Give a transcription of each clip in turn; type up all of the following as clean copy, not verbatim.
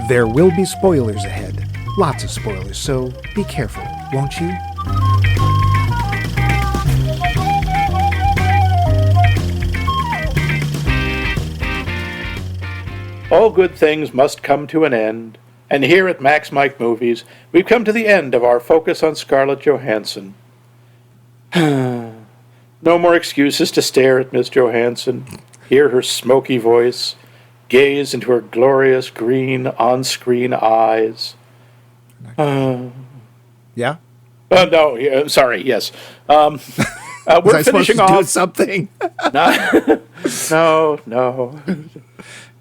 There will be spoilers ahead. Lots of spoilers, so be careful, won't you? All good things must come to an end, and here at Max Mike Movies, we've come to the end of our focus on Scarlett Johansson. No more excuses to stare at Miss Johansson, hear her smoky voice, gaze into her glorious green on-screen eyes. Yeah? No, sorry, yes. We're finishing off. Do something? No.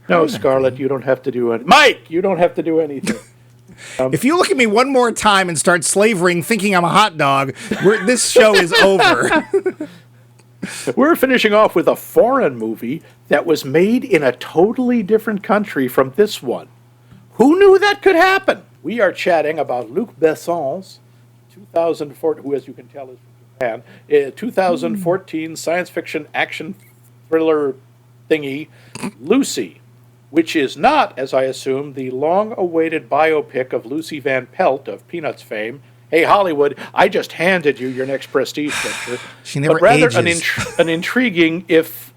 No, Scarlett, you don't have to do anything. Mike, you don't have to do anything. If you look at me one more time and start slavering thinking I'm a hot dog, this show is over. We're finishing off with a foreign movie that was made in a totally different country from this one. Who knew that could happen? We are chatting about Luc Besson's 2014, who, as you can tell, is from Japan, 2014 science fiction action thriller thingy, Lucy, which is not, as I assume, the long-awaited biopic of Lucy Van Pelt of Peanuts fame. Hey, Hollywood, I just handed you your next prestige picture. She never but rather ages. An intriguing, if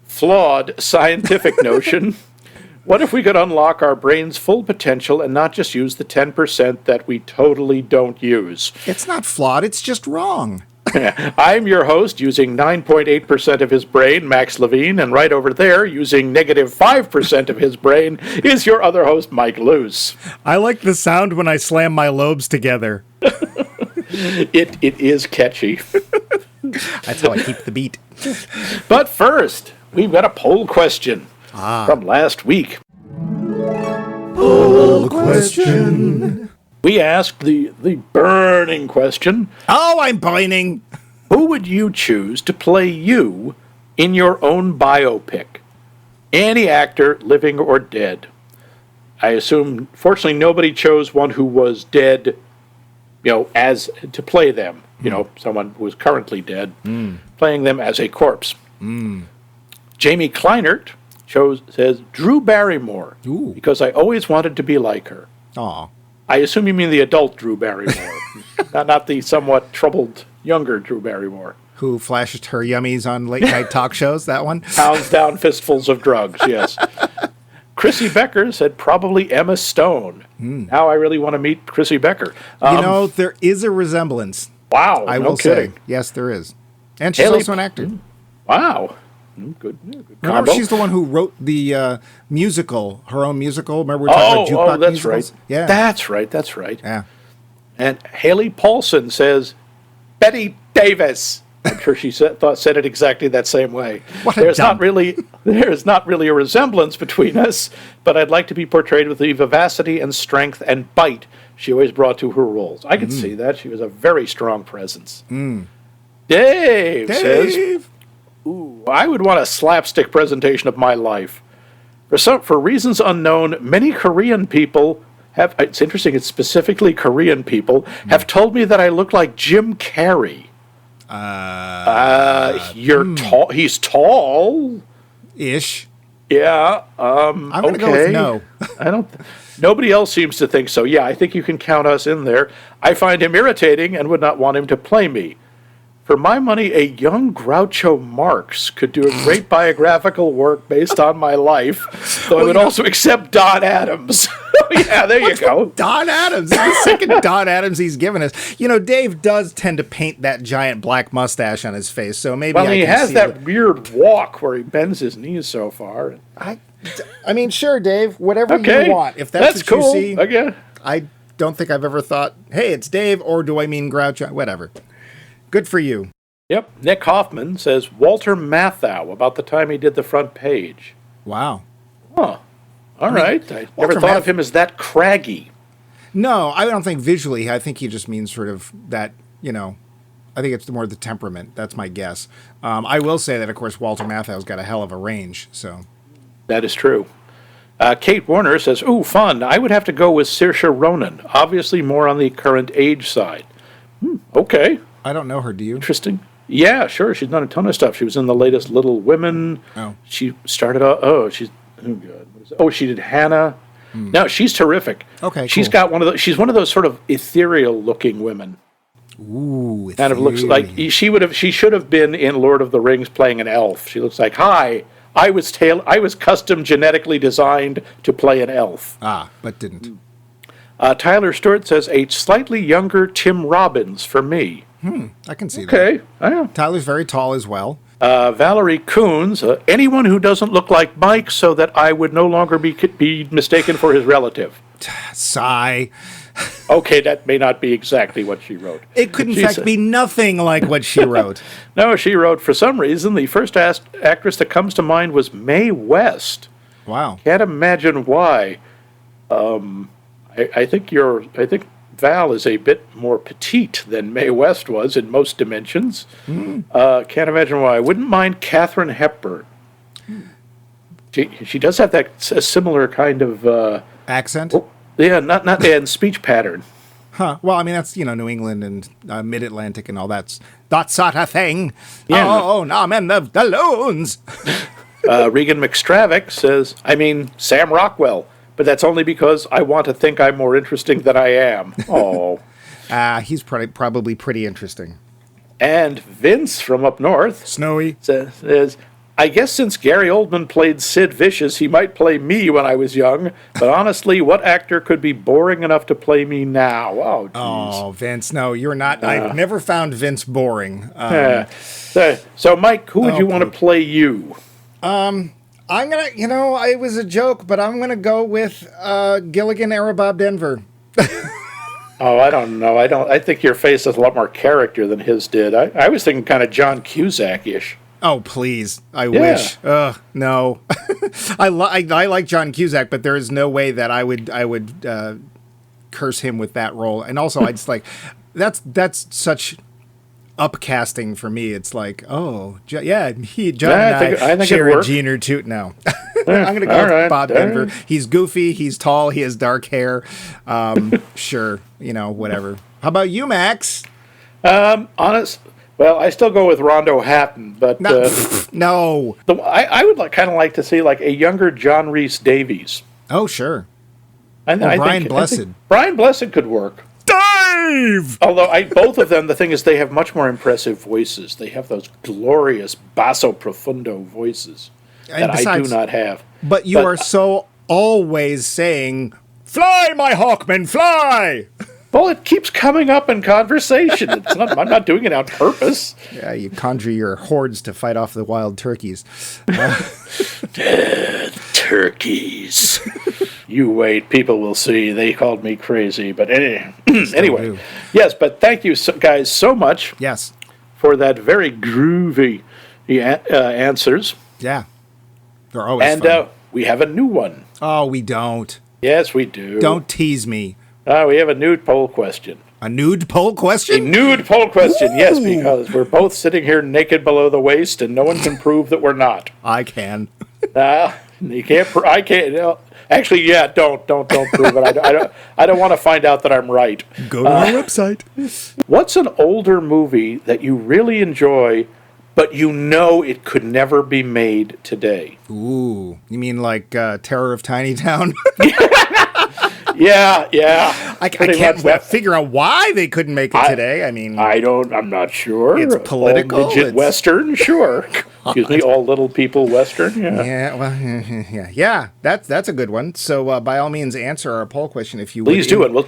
flawed, scientific notion. What if we could unlock our brain's full potential and not just use the 10% that we totally don't use? It's not flawed, it's just wrong. I'm your host, using 9.8% of his brain, Max Levine, and right over there, using negative 5% of his brain, is your other host, Mike Luce. I like the sound when I slam my lobes together. It is catchy. That's how I keep the beat. But first, we've got a poll question from last week. Poll question. We asked the burning question. Oh, I'm burning. Who would you choose to play you in your own biopic? Any actor, living or dead. I assume, fortunately, nobody chose one who was dead, as to play them. Someone who is currently dead, playing them as a corpse. Jamie Kleinert says Drew Barrymore, because I always wanted to be like her. Aw. I assume you mean the adult Drew Barrymore, not the somewhat troubled younger Drew Barrymore. Who flashed her yummies on late-night talk shows, that one? Pounds down fistfuls of drugs, yes. Chrissy Becker said probably Emma Stone. Now I really want to meet Chrissy Becker. There is a resemblance. Wow, I no will kidding. say. Yes, there is. And she's also an actor. Wow. Good Remember, combo. she's the one who wrote the musical, her own musical. Remember we were talking about jukebox that's musicals? right. Yeah. That's right. Yeah. And Haley Paulson says Betty Davis. I'm sure she said it exactly that same way. There's not really a resemblance between us, but I'd like to be portrayed with the vivacity and strength and bite she always brought to her roles. I could see that. She was a very strong presence. Dave says, ooh, I would want a slapstick presentation of my life. For reasons unknown, many Korean people have, it's interesting, it's specifically Korean people, have told me that I look like Jim Carrey. Tall. He's tall. Ish. Yeah. I'm going to go with no. Nobody else seems to think so. Yeah, I think you can count us in there. I find him irritating and would not want him to play me. For my money, a young Groucho Marx could do a great biographical work based on my life, though I would also accept Don Adams. Yeah, there you go. Don Adams. It's the second Don Adams he's given us. Dave does tend to paint that giant black mustache on his face, so maybe he has that weird walk where he bends his knees so far. I mean, sure, Dave, whatever you want. If that's what cool. you see, okay. I don't think I've ever thought, hey, it's Dave, or do I mean Groucho? Whatever. Good for you. Yep. Nick Hoffman says Walter Matthau about the time he did the front page. Wow. Huh. All right. I never thought of him as that craggy. No, I don't think visually. I think he just means sort of that, I think it's more the temperament. That's my guess. I will say that, of course, Walter Matthau's got a hell of a range. So that is true. Kate Warner says, ooh, fun. I would have to go with Saoirse Ronan. Obviously more on the current age side. Okay. I don't know her. Do you? Interesting. Yeah, sure. She's done a ton of stuff. She was in the latest Little Women. Oh. She started off. Oh, she's. Oh, God. What is it? Oh, she did Hannah. No, she's terrific. Okay, she's cool. got she's one of those sort of ethereal-looking women. Ooh, Kind of looks like she should have been in Lord of the Rings playing an elf. She looks like, hi, I was custom genetically designed to play an elf. But didn't. Tyler Stewart says a slightly younger Tim Robbins for me. I can see that. Okay, yeah. Tyler's very tall as well. Valerie Coons, anyone who doesn't look like Mike so that I would no longer be mistaken for his relative. Sigh. Okay, that may not be exactly what she wrote. It could, in fact, be nothing like what she wrote. No, she wrote, for some reason, the first actress that comes to mind was Mae West. Wow. Can't imagine why. I think Val is a bit more petite than Mae West was in most dimensions. Can't imagine why. I wouldn't mind Katharine Hepburn. She does have a similar kind of accent. Yeah, not and speech pattern. Huh. Well, I mean, that's, New England and Mid-Atlantic and all that sort of thing. Yeah. Oh, no, I'm in the loons. Regan McStravick says, Sam Rockwell, but that's only because I want to think I'm more interesting than I am. Oh. He's probably pretty interesting. And Vince from up north. Snowy. Says, I guess since Gary Oldman played Sid Vicious, he might play me when I was young. But honestly, what actor could be boring enough to play me now? Oh, geez. Oh, Vince, no, you're not. I've never found Vince boring. So, Mike, who would you want to play you? I'm going to, it was a joke, but I'm going to go with Gilligan era Bob Denver. Oh, I don't know. I think your face has a lot more character than his did. I was thinking kind of John Cusack-ish. Oh, please. I wish. No. I like John Cusack, but there is no way that I would curse him with that role. And also, I just that's such upcasting for me. It's like, John and I share a gene or two. No. I'm going to go with Bob Denver. He's goofy. He's tall. He has dark hair. Sure. Whatever. How about you, Max? Well, I still go with Rondo Hatton, but no. I would kind of like to see like a younger John Rhys Davies. Oh, sure. Brian Blessed. Brian Blessed could work. Dave! Although both of them, the thing is, they have much more impressive voices. They have those glorious basso profundo voices that I do not have. But you are so always saying, "Fly, my Hawkman, fly!" Well, it keeps coming up in conversation. I'm not doing it on purpose. Yeah, you conjure your hordes to fight off the wild turkeys. Turkeys. You wait, people will see. They called me crazy. But anyway. Yes, but thank you guys so much. Yes. For that very groovy answers. Yeah. They're always fun. We have a new one. Oh, we don't. Yes, we do. Don't tease me. We have a nude poll question. A nude poll question? A nude poll question, Ooh. Yes, because we're both sitting here naked below the waist, and no one can prove that we're not. I can. You can't. I can't. Actually, yeah. Don't prove it. I don't want to find out that I'm right. Go to our website. What's an older movie that you really enjoy, but it could never be made today? Ooh, you mean like Terror of Tiny Town? Yeah. I can't figure out why they couldn't make it today. I'm not sure. It's political. All midget Western, sure. Excuse me, all little people Western. Yeah. That's a good one. So by all means, answer our poll question if you would. Please do it.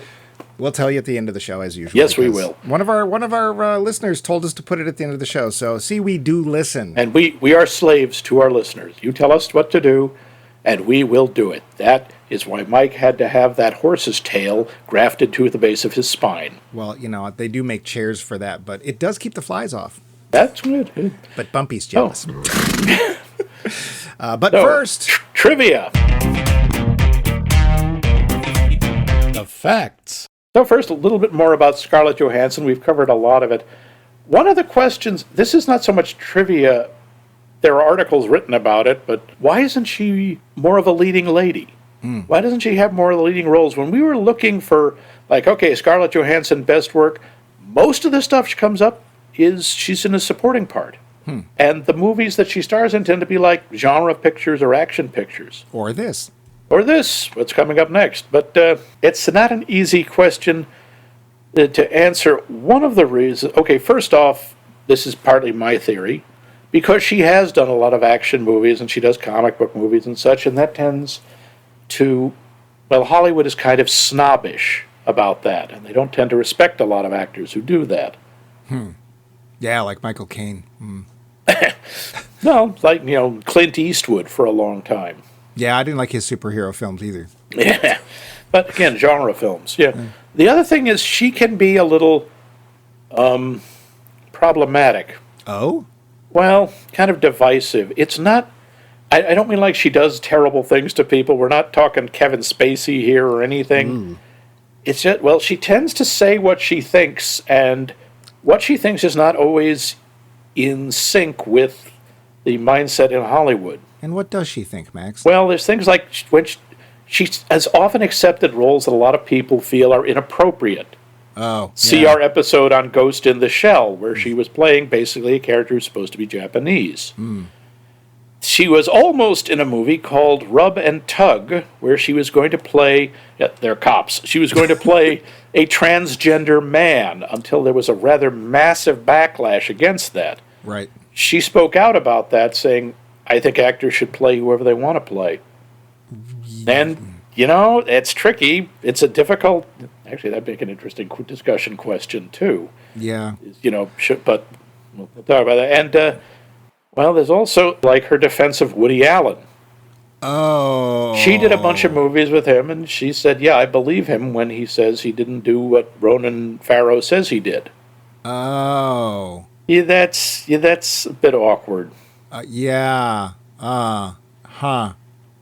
We'll tell you at the end of the show as usual. Yes, we will. One of our listeners told us to put it at the end of the show. So see, we do listen, and we are slaves to our listeners. You tell us what to do, and we will do it. That is why Mike had to have that horse's tail grafted to the base of his spine. Well, they do make chairs for that, but it does keep the flies off. That's good. But Bumpy's jealous. First... Trivia. The facts. So first, a little bit more about Scarlett Johansson. We've covered a lot of it. One of the questions, this is not so much trivia. There are articles written about it, but why isn't she more of a leading lady? Why doesn't she have more leading roles? When we were looking for, Scarlett Johansson, best work, most of the stuff she comes up is she's in a supporting part. And the movies that she stars in tend to be like genre pictures or action pictures. Or this. or this, what's coming up next. But it's not an easy question to answer. One of the reasons, okay, first off, this is partly my theory, because she has done a lot of action movies and she does comic book movies and such, and that tends to, well, Hollywood is kind of snobbish about that, and they don't tend to respect a lot of actors who do that. Yeah, like Michael Caine. No, like, Clint Eastwood for a long time. Yeah, I didn't like his superhero films either. Yeah, but again, genre films. Yeah. The other thing is she can be a little problematic. Oh? Well, kind of divisive. It's not, I don't mean like she does terrible things to people. We're not talking Kevin Spacey here or anything. It's just, well, she tends to say what she thinks, and what she thinks is not always in sync with the mindset in Hollywood. And what does she think, Max? Well, there's things like when she has often accepted roles that a lot of people feel are inappropriate. Oh, See our episode on Ghost in the Shell, where she was playing basically a character who's supposed to be Japanese. She was almost in a movie called Rub and Tug, where she was going to play, they're cops, she was going to play a transgender man until there was a rather massive backlash against that. Right. She spoke out about that, saying, I think actors should play whoever they want to play. And, it's tricky. It's a difficult... Actually, that'd make an interesting discussion question, too. Yeah. But we'll talk about that. And, well, there's also, like, her defense of Woody Allen. Oh. She did a bunch of movies with him, and she said, yeah, I believe him when he says he didn't do what Ronan Farrow says he did. Oh. Yeah, that's a bit awkward. Yeah.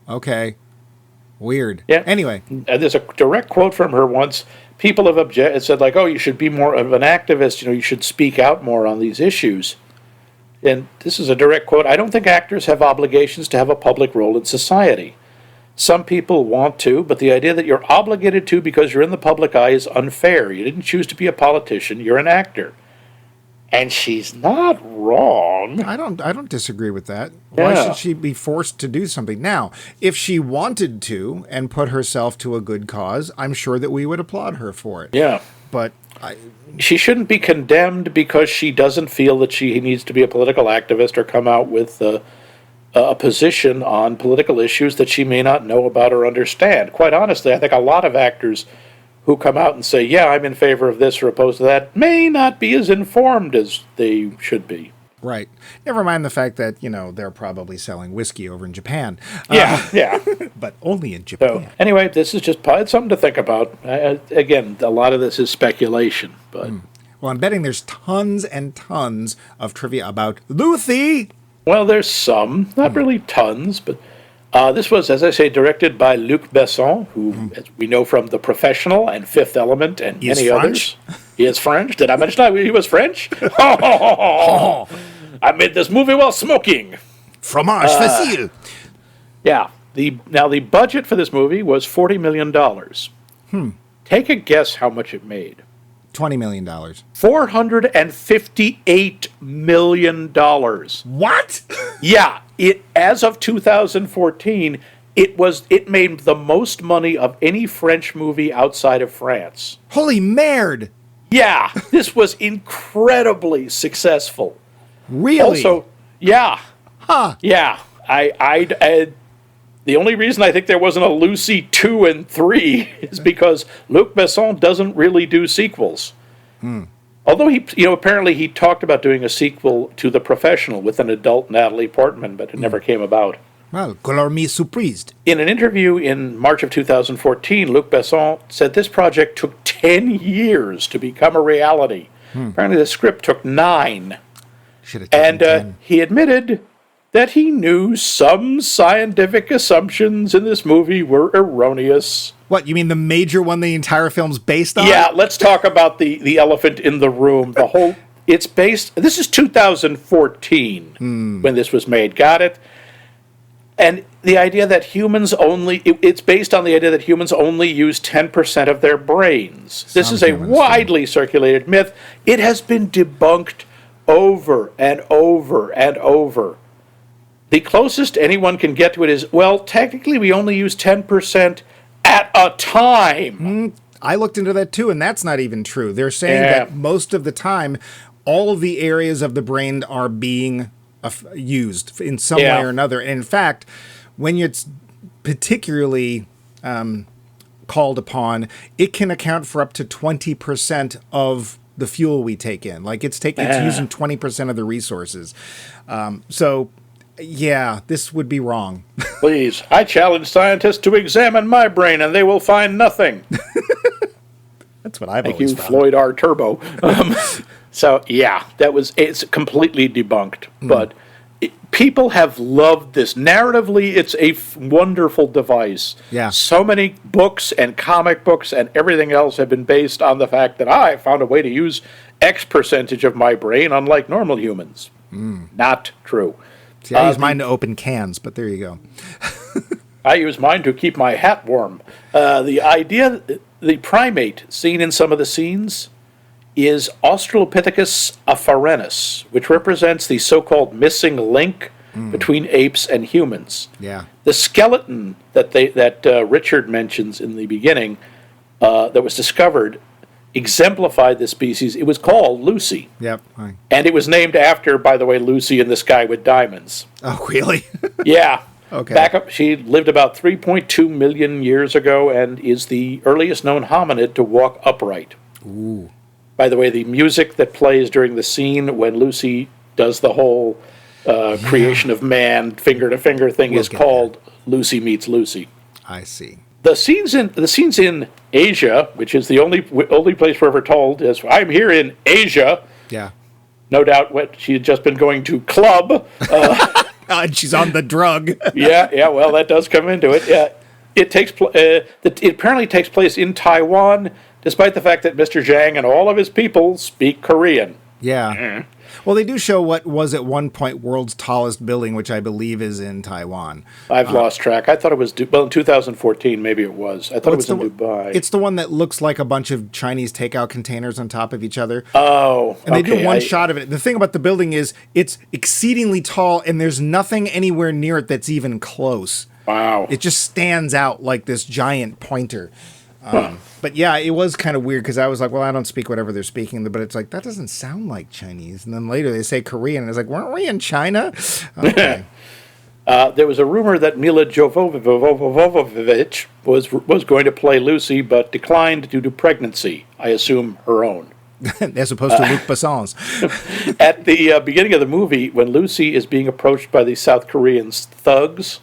Okay. Weird. Yeah. Anyway. There's a direct quote from her once. People have said, like, oh, you should be more of an activist. You should speak out more on these issues. And this is a direct quote. I don't think actors have obligations to have a public role in society. Some people want to, but the idea that you're obligated to because you're in the public eye is unfair. You didn't choose to be a politician. You're an actor. And she's not wrong. I don't disagree with that. Yeah. Why should she be forced to do something? Now, if she wanted to and put herself to a good cause, I'm sure that we would applaud her for it. Yeah. But she shouldn't be condemned because she doesn't feel that she needs to be a political activist or come out with a position on political issues that she may not know about or understand. Quite honestly, I think a lot of actors who come out and say, yeah, I'm in favor of this or opposed to that, may not be as informed as they should be. Right. Never mind the fact that, they're probably selling whiskey over in Japan. Yeah. But only in Japan. So, anyway, this is just something to think about. Again, a lot of this is speculation. But Well, I'm betting there's tons and tons of trivia about Looooothy. Well, there's some. Not really tons, but... this was, as I say, directed by Luc Besson, who, as we know from The Professional and Fifth Element and many others. He is French. Did I mention that he was French? I made this movie while smoking. Fromage facile. Yeah. Now, the budget for this movie was $40 million. Take a guess how much it made. $20 million. $458 million. What? Yeah. As of 2014, it made the most money of any French movie outside of France. Holy merde. Yeah, this was incredibly successful. Really? Also, yeah. Huh. Yeah. I the only reason I think there wasn't a Lucy 2 and 3 is because Luc Besson doesn't really do sequels. Although apparently he talked about doing a sequel to The Professional with an adult Natalie Portman, but it never came about. Well, color me surprised. In an interview in March of 2014, Luc Besson said this project took 10 years to become a reality. Apparently the script took 9. Should have taken 10. He admitted that he knew some scientific assumptions in this movie were erroneous. What, you mean the major one the entire film's based on? Yeah, let's talk about the elephant in the room. This is 2014 when this was made, got it? And the idea that it's based on the idea that humans only use 10% of their brains. This is a widely circulated myth. It has been debunked over and over and over. The closest anyone can get to it is, well, technically we only use 10% at a time. I looked into that too, and that's not even true. They're saying that most of the time, all of the areas of the brain are being used in some way or another. And in fact, when it's particularly called upon, it can account for up to 20% of the fuel we take in. Like it's using 20% of the resources. So yeah, this would be wrong. Please, I challenge scientists to examine my brain and they will find nothing. That's what I've Thank always you, found. Floyd R. Turbo. So yeah, it's completely debunked. But people have loved this. Narratively, it's a wonderful device. Yeah. So many books and comic books and everything else have been based on the fact that I found a way to use X percentage of my brain, unlike normal humans. Not true. See, I use mine to open cans, but there you go. I use mine to keep my hat warm. The idea, the primate seen in some of the scenes is Australopithecus afarenus, which represents the so-called missing link between apes and humans. Yeah. The skeleton that Richard mentions in the beginning that was discovered exemplified this species. It was called Lucy. Yep. And it was named after, by the way, Lucy in the Sky with Diamonds. Oh, really? Yeah. Okay. Back up, she lived about 3.2 million years ago and is the earliest known hominid to walk upright. Ooh. By the way, the music that plays during the scene when Lucy does the whole creation of man, finger-to-finger thing is called Lucy Meets Lucy. I see. The scenes in Asia, which is the only place we're ever told, is I'm here in Asia. Yeah. No doubt what she had just been going to club. And she's on the drug. yeah, well, that does come into it. Yeah, it apparently takes place in Taiwan, despite the fact that Mr. Zhang and all of his people speak Korean. Yeah. Well, they do show what was at one point world's tallest building, which I believe is in Taiwan. I've lost track. I thought it was, in 2014, maybe it was. I thought it was in Dubai. It's the one that looks like a bunch of Chinese takeout containers on top of each other. Oh, and they do one shot of it. The thing about the building is it's exceedingly tall, and there's nothing anywhere near it that's even close. Wow. It just stands out like this giant pointer. But yeah, it was kind of weird because I was like, well, I don't speak whatever they're speaking, but it's like, that doesn't sound like Chinese. And then later they say Korean, and it's like, weren't we in China? Okay. There was a rumor that Mila Jovovich was going to play Lucy, but declined due to pregnancy. I assume her own. As opposed to Luc Besson's. At the beginning of the movie, when Lucy is being approached by the South Korean thugs,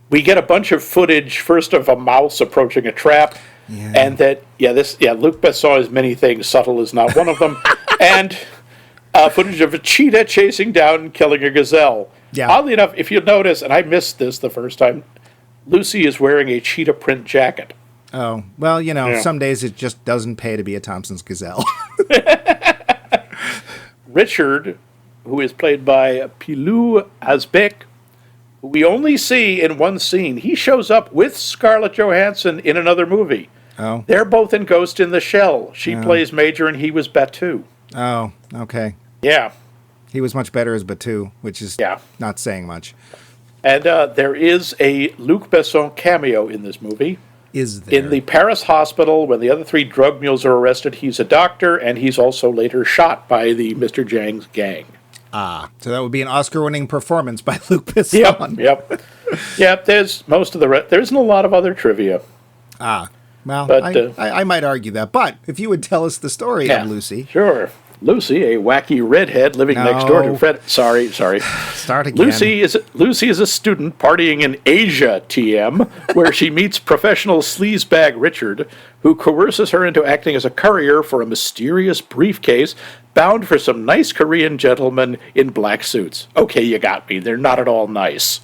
we get a bunch of footage, first of a mouse approaching a trap, and that, Luc Besson is many things, subtle is not one of them, and footage of a cheetah chasing down and killing a gazelle. Yeah. Oddly enough, if you notice, and I missed this the first time, Lucy is wearing a cheetah print jacket. Oh, well, some days it just doesn't pay to be a Thompson's gazelle. Richard, who is played by Pilou Asbæk, who we only see in one scene. He shows up with Scarlett Johansson in another movie. Oh. They're both in Ghost in the Shell. She plays Major and he was Batu. Oh, okay. Yeah. He was much better as Batu, which is not saying much. And there is a Luc Besson cameo in this movie. Is there? In the Paris hospital, when the other three drug mules are arrested, he's a doctor, and he's also later shot by the Mr. Zhang's gang. Ah, so that would be an Oscar-winning performance by Luc Besson. Yep, there's most of the rest. There isn't a lot of other trivia. Ah, well, but, I might argue that. But if you would tell us the story of Lucy. Sure. Lucy, a wacky redhead living next door to Fred. Sorry. Start again. Lucy is a student partying in Asia, TM, where she meets professional sleazebag Richard, who coerces her into acting as a courier for a mysterious briefcase bound for some nice Korean gentlemen in black suits. Okay, you got me. They're not at all nice.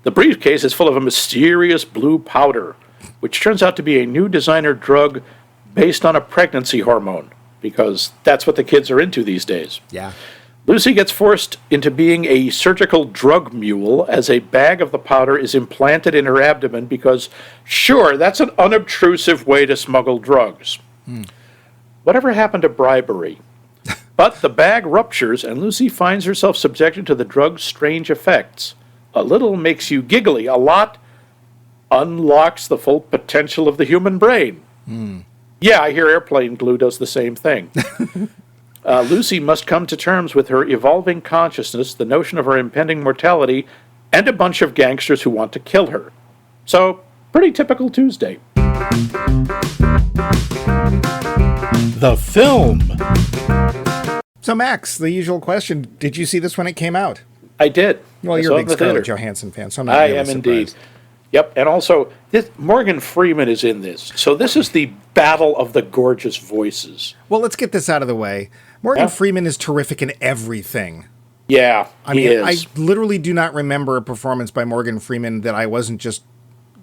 The briefcase is full of a mysterious blue powder, which turns out to be a new designer drug based on a pregnancy hormone, because that's what the kids are into these days. Yeah. Lucy gets forced into being a surgical drug mule as a bag of the powder is implanted in her abdomen because, sure, that's an unobtrusive way to smuggle drugs. Whatever happened to bribery? But the bag ruptures and Lucy finds herself subjected to the drug's strange effects. A little makes you giggly. A lot unlocks the full potential of the human brain. Yeah, I hear airplane glue does the same thing. Lucy must come to terms with her evolving consciousness, the notion of her impending mortality, and a bunch of gangsters who want to kill her. So, pretty typical Tuesday. The film. So, Max, the usual question, did you see this when it came out? I did. Well, you're a big Scarlett Johansson fan, so I'm not I really am surprised. indeed. Yep, and also, Morgan Freeman is in this. So this is the battle of the gorgeous voices. Well, let's get this out of the way. Morgan Freeman is terrific in everything. Yeah, he is. I literally do not remember a performance by Morgan Freeman that I wasn't just,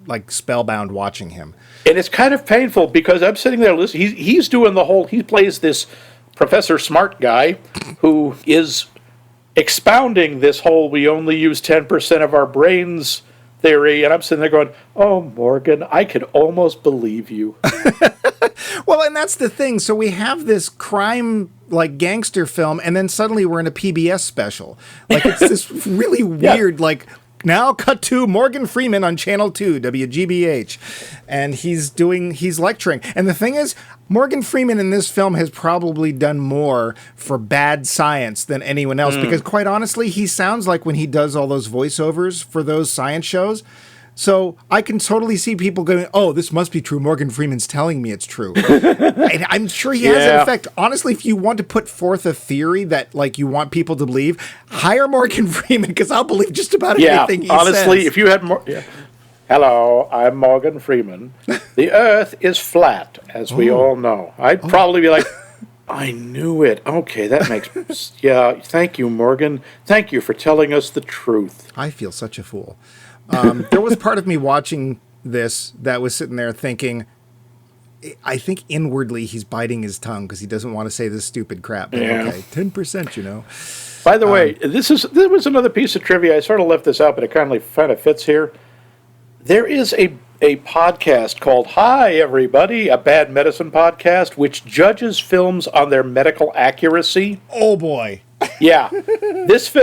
like, spellbound watching him. And it's kind of painful because I'm sitting there listening. He's doing the whole... He plays this Professor Smart guy who is expounding this whole we only use 10% of our brains theory, and I'm sitting there going, oh, Morgan, I could almost believe you. Well, and that's the thing. So we have this crime, like, gangster film, and then suddenly we're in a PBS special. Like, it's this really weird, like, now cut to Morgan Freeman on Channel 2, WGBH, and he's lecturing. And the thing is, Morgan Freeman in this film has probably done more for bad science than anyone else, because quite honestly, he sounds like when he does all those voiceovers for those science shows. So I can totally see people going, oh, this must be true. Morgan Freeman's telling me it's true. And I'm sure he has an effect. Honestly, if you want to put forth a theory that, like, you want people to believe, hire Morgan Freeman, because I'll believe just about anything he says. Honestly, if you had more... Yeah. Hello, I'm Morgan Freeman. The Earth is flat, as we all know. I'd probably be like, I knew it. Okay, that makes... Yeah, thank you, Morgan. Thank you for telling us the truth. I feel such a fool. There was part of me watching this that was sitting there thinking, I think inwardly he's biting his tongue because he doesn't want to say this stupid crap. But okay, 10%, you know. By the way, this was another piece of trivia. I sort of left this out, but it kind of fits here. There is a podcast called Hi, Everybody, a bad medicine podcast, which judges films on their medical accuracy. Oh, boy. Yeah. This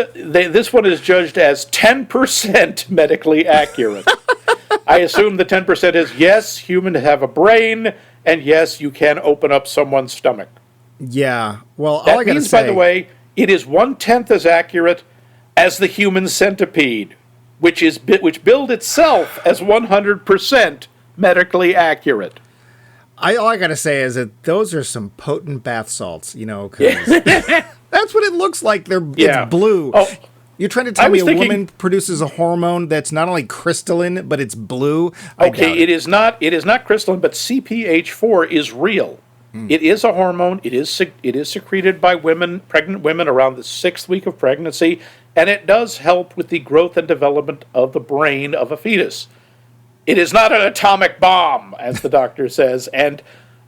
one is judged as 10% medically accurate. I assume the 10% is, yes, humans have a brain, and yes, you can open up someone's stomach. Yeah. Well, all that I gotta means, say, by the way, it is 1/10 as accurate as the human centipede, which billed itself as 100% medically accurate. all I gotta say is that those are some potent bath salts, you know, because that's what it looks like. It's blue. Oh, you're trying to tell me a woman produces a hormone that's not only crystalline, but it's blue? Okay, it is not crystalline, but CPH4 is real. It is a hormone. It is secreted by pregnant women around the 6th week of pregnancy, and it does help with the growth and development of the brain of a fetus. It is not an atomic bomb, as the doctor says, and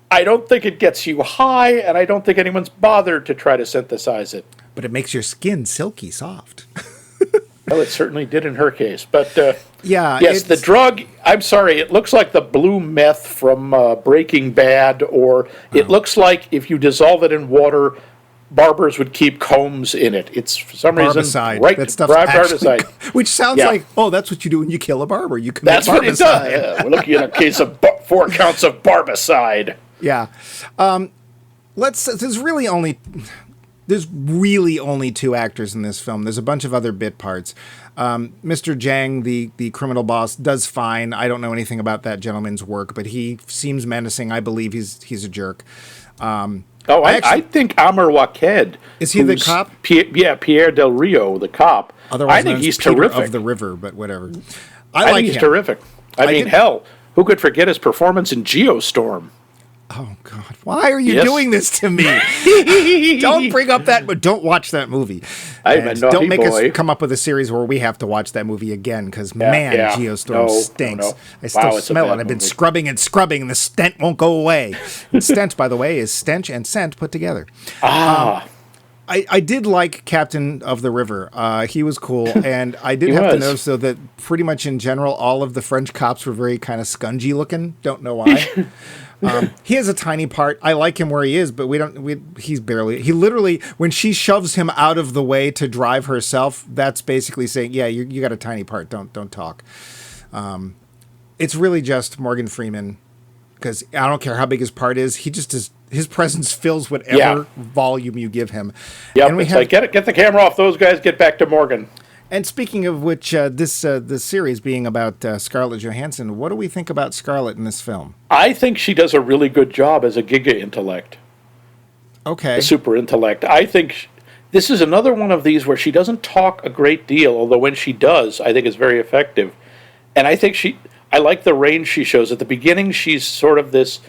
I don't think it gets you high, and I don't think anyone's bothered to try to synthesize it. But it makes your skin silky soft. Well, it certainly did in her case. But, yes, the drug, I'm sorry, it looks like the blue meth from Breaking Bad, or it looks like if you dissolve it in water, barbers would keep combs in it. It's, for some reason, right? That stuff's actually, which sounds like, oh, that's what you do when you kill a barber. You commit That's what it does. Yeah, we're looking at a case of 4 counts of barbicide. Yeah. There's really only 2 actors in this film. There's a bunch of other bit parts. Mr. Jang, the criminal boss, does fine. I don't know anything about that gentleman's work, but he seems menacing. I believe he's a jerk. I think Amr Waked. Is he the cop? Pierre Del Rio, the cop. Otherwise I think he's Peter terrific. of the River, but whatever. I think he's terrific. I mean, hell, who could forget his performance in Geostorm? Oh, God. Why are you doing this to me? Don't bring up that, but don't watch that movie. I'm a naughty Don't make boy. us come up with a series where we have to watch that movie again, because, Geostorm stinks. No. I still smell it. I've been scrubbing and scrubbing, and the stent won't go away. And stent, by the way, is stench and scent put together. I did like Captain of the River. He was cool. And I did have to notice, though, that pretty much in general, all of the French cops were very kind of scungy looking. Don't know why. He has a tiny part. I like him where he is, but he literally, when she shoves him out of the way to drive herself, that's basically saying, yeah, you got a tiny part. Don't talk. It's really just Morgan Freeman, because I don't care how big his part is. He just is. His presence fills whatever volume you give him. Yeah, it's like, get the camera off those guys, get back to Morgan. And speaking of which, this series being about Scarlett Johansson, what do we think about Scarlett in this film? I think she does a really good job as a giga intellect. Okay. A super intellect. I think this is another one of these where she doesn't talk a great deal, although when she does, I think it's very effective. And I think I like the range she shows. At the beginning, she's sort of this,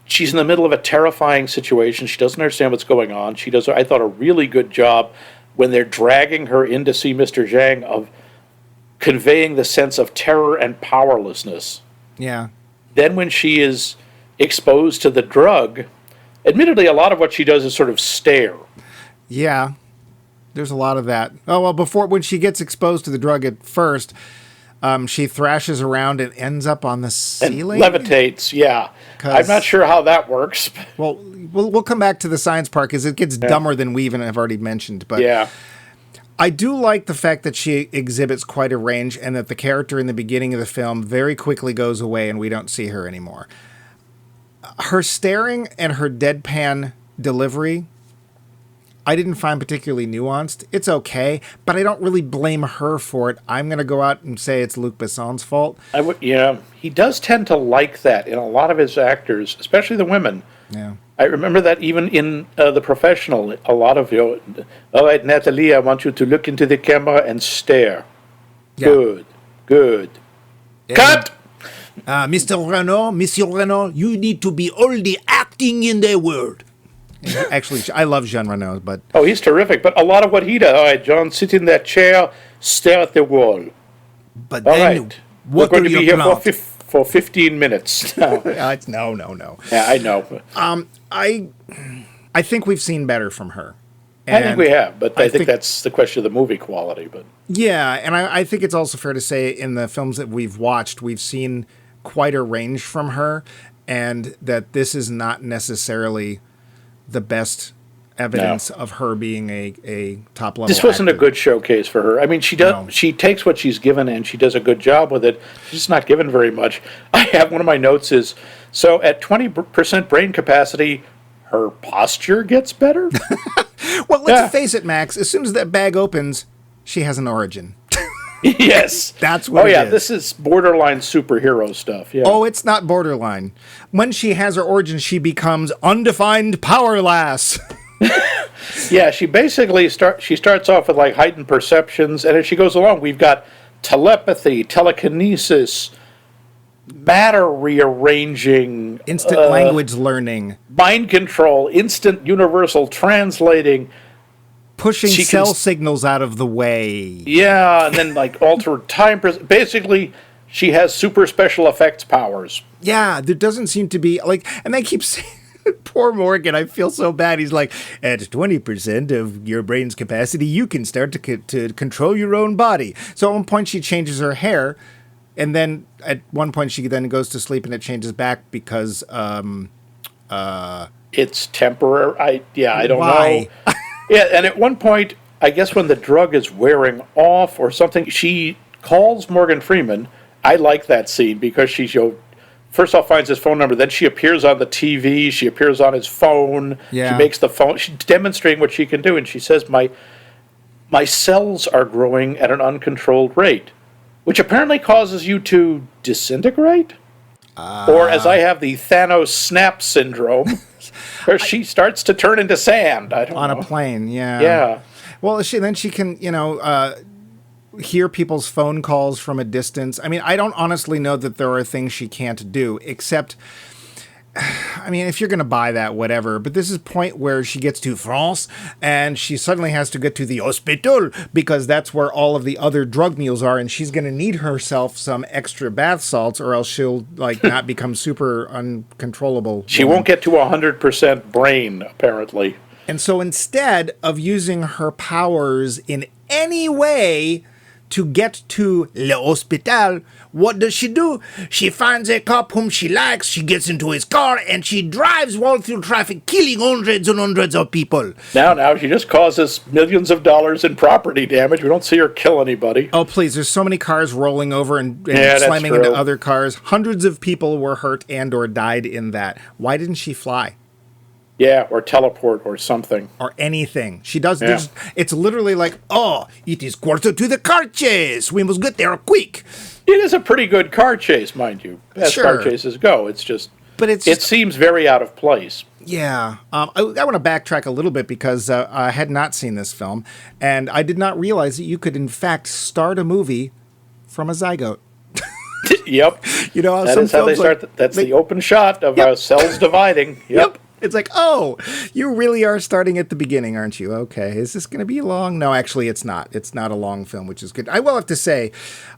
she's in the middle of a terrifying situation. She doesn't understand what's going on. She does, I thought, a really good job when they're dragging her in to see Mr. Zhang of conveying the sense of terror and powerlessness. Yeah. Then when she is exposed to the drug, admittedly, a lot of what she does is sort of stare. Yeah. There's a lot of that. Oh, well, when she gets exposed to the drug at first, she thrashes around and ends up on the ceiling? And levitates, yeah. I'm not sure how that works. Well, we'll come back to the science part because it gets dumber than we even have already mentioned. But yeah. I do like the fact that she exhibits quite a range and that the character in the beginning of the film very quickly goes away and we don't see her anymore. Her staring and her deadpan delivery, I didn't find particularly nuanced. It's okay, but I don't really blame her for it. I'm going to go out and say it's Luc Besson's fault. He does tend to like that in a lot of his actors, especially the women. Yeah. I remember that even in The Professional, a lot of all right, Natalie, I want you to look into the camera and stare. Yeah. Good. Yeah. Cut! Monsieur Reno, you need to be all the acting in the world. Actually, I love Jean Reno, but... Oh, he's terrific, but a lot of what he does... All right, John, sit in that chair, stare at the wall. But all then, right. We're going to be here for 15 minutes. No. Yeah, I know. I think we've seen better from her. And I think we have, but I think that's the question of the movie quality. But yeah, and I think it's also fair to say in the films that we've watched, we've seen quite a range from her, and that this is not necessarily the best evidence of her being a top level. This wasn't actor. A good showcase for her. I mean, she takes what she's given and she does a good job with it. She's just not given very much. I have one of my notes is, so at 20% brain capacity, her posture gets better. Well, let's face it, Max. As soon as that bag opens, she has an origin. Yes. That's what it is. This is borderline superhero stuff. Yeah. Oh, it's not borderline. When she has her origin, she becomes undefined power lass. Yeah, she basically starts off with like heightened perceptions, and as she goes along, we've got telepathy, telekinesis, matter rearranging, instant language learning, mind control, instant universal translating, pushing cell signals out of the way. Yeah, and then like altered time. Basically, she has super special effects powers. Yeah, there doesn't seem to be like, and they keep saying, poor Morgan, I feel so bad. He's like, at 20% of your brain's capacity, you can start to control your own body. So at one point she changes her hair, and then at one point she then goes to sleep and it changes back because it's temporary. I don't know. Yeah, and at one point, I guess when the drug is wearing off or something, she calls Morgan Freeman. I like that scene because she first off finds his phone number, then she appears on the TV, she appears on his phone, She makes the phone, she's demonstrating what she can do, and she says, my cells are growing at an uncontrolled rate, which apparently causes you to disintegrate? Or as I have the Thanos snap syndrome, where she starts to turn into sand. I don't know. On a plane, yeah. Yeah. Well, she can, hear people's phone calls from a distance. I mean, I don't honestly know that there are things she can't do, except, I mean, if you're going to buy that, whatever. But this is a point where she gets to France and she suddenly has to get to the hospital because that's where all of the other drug mules are. And she's going to need herself some extra bath salts or else she'll not become super uncontrollable. She won't get to 100% brain, apparently. And so instead of using her powers in any way to get to Le Hospital, what does she do? She finds a cop whom she likes, she gets into his car, and she drives while through traffic, killing hundreds and hundreds of people. Now, she just causes millions of dollars in property damage. We don't see her kill anybody. Oh, please, there's so many cars rolling over and Yeah, slamming into other cars. Hundreds of people were hurt and or died in that. Why didn't she fly? Yeah, or teleport or something. Or anything. She does. Yeah. It's literally like, oh, it is quarter to the car chase. We must get there quick. It is a pretty good car chase, mind you, as car chases go. It's just, it seems very out of place. Yeah. I want to backtrack a little bit because I had not seen this film, and I did not realize that you could, in fact, start a movie from a zygote. Yep. You know, that is how they start. That's the open shot of cells dividing. Yep. It's like, oh, you really are starting at the beginning, aren't you? Okay, is this going to be long? No, actually, it's not. It's not a long film, which is good. I will have to say,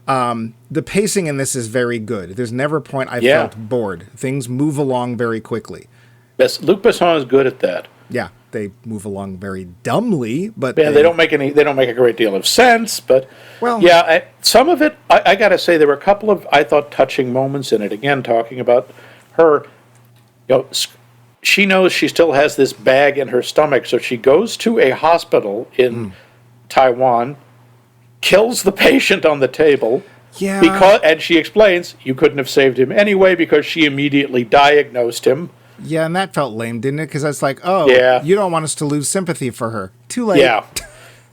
the pacing in this is very good. There's never a point I felt bored. Things move along very quickly. Yes, Luc Besson is good at that. Yeah, they move along very dumbly, but they don't make They don't make a great deal of sense. But some of it, I got to say, there were a couple of I thought touching moments in it. Again, talking about her, she knows she still has this bag in her stomach, so she goes to a hospital in Taiwan, kills the patient on the table. Yeah. And she explains, you couldn't have saved him anyway because she immediately diagnosed him. Yeah, and that felt lame, didn't it? Because I was like, you don't want us to lose sympathy for her. Too late. Yeah,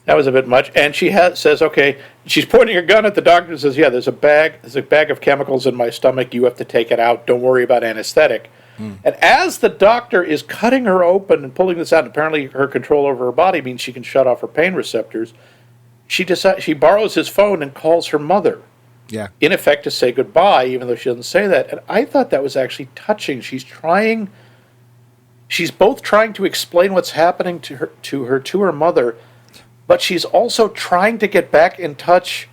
that was a bit much. And she says, okay, she's pointing her gun at the doctor and says, yeah, there's a bag of chemicals in my stomach. You have to take it out. Don't worry about anesthetic. And as the doctor is cutting her open and pulling this out, apparently her control over her body means she can shut off her pain receptors, she borrows his phone and calls her mother. Yeah. In effect, to say goodbye, even though she doesn't say that. And I thought that was actually touching. She's both trying to explain what's happening to her mother, but she's also trying to get back in touch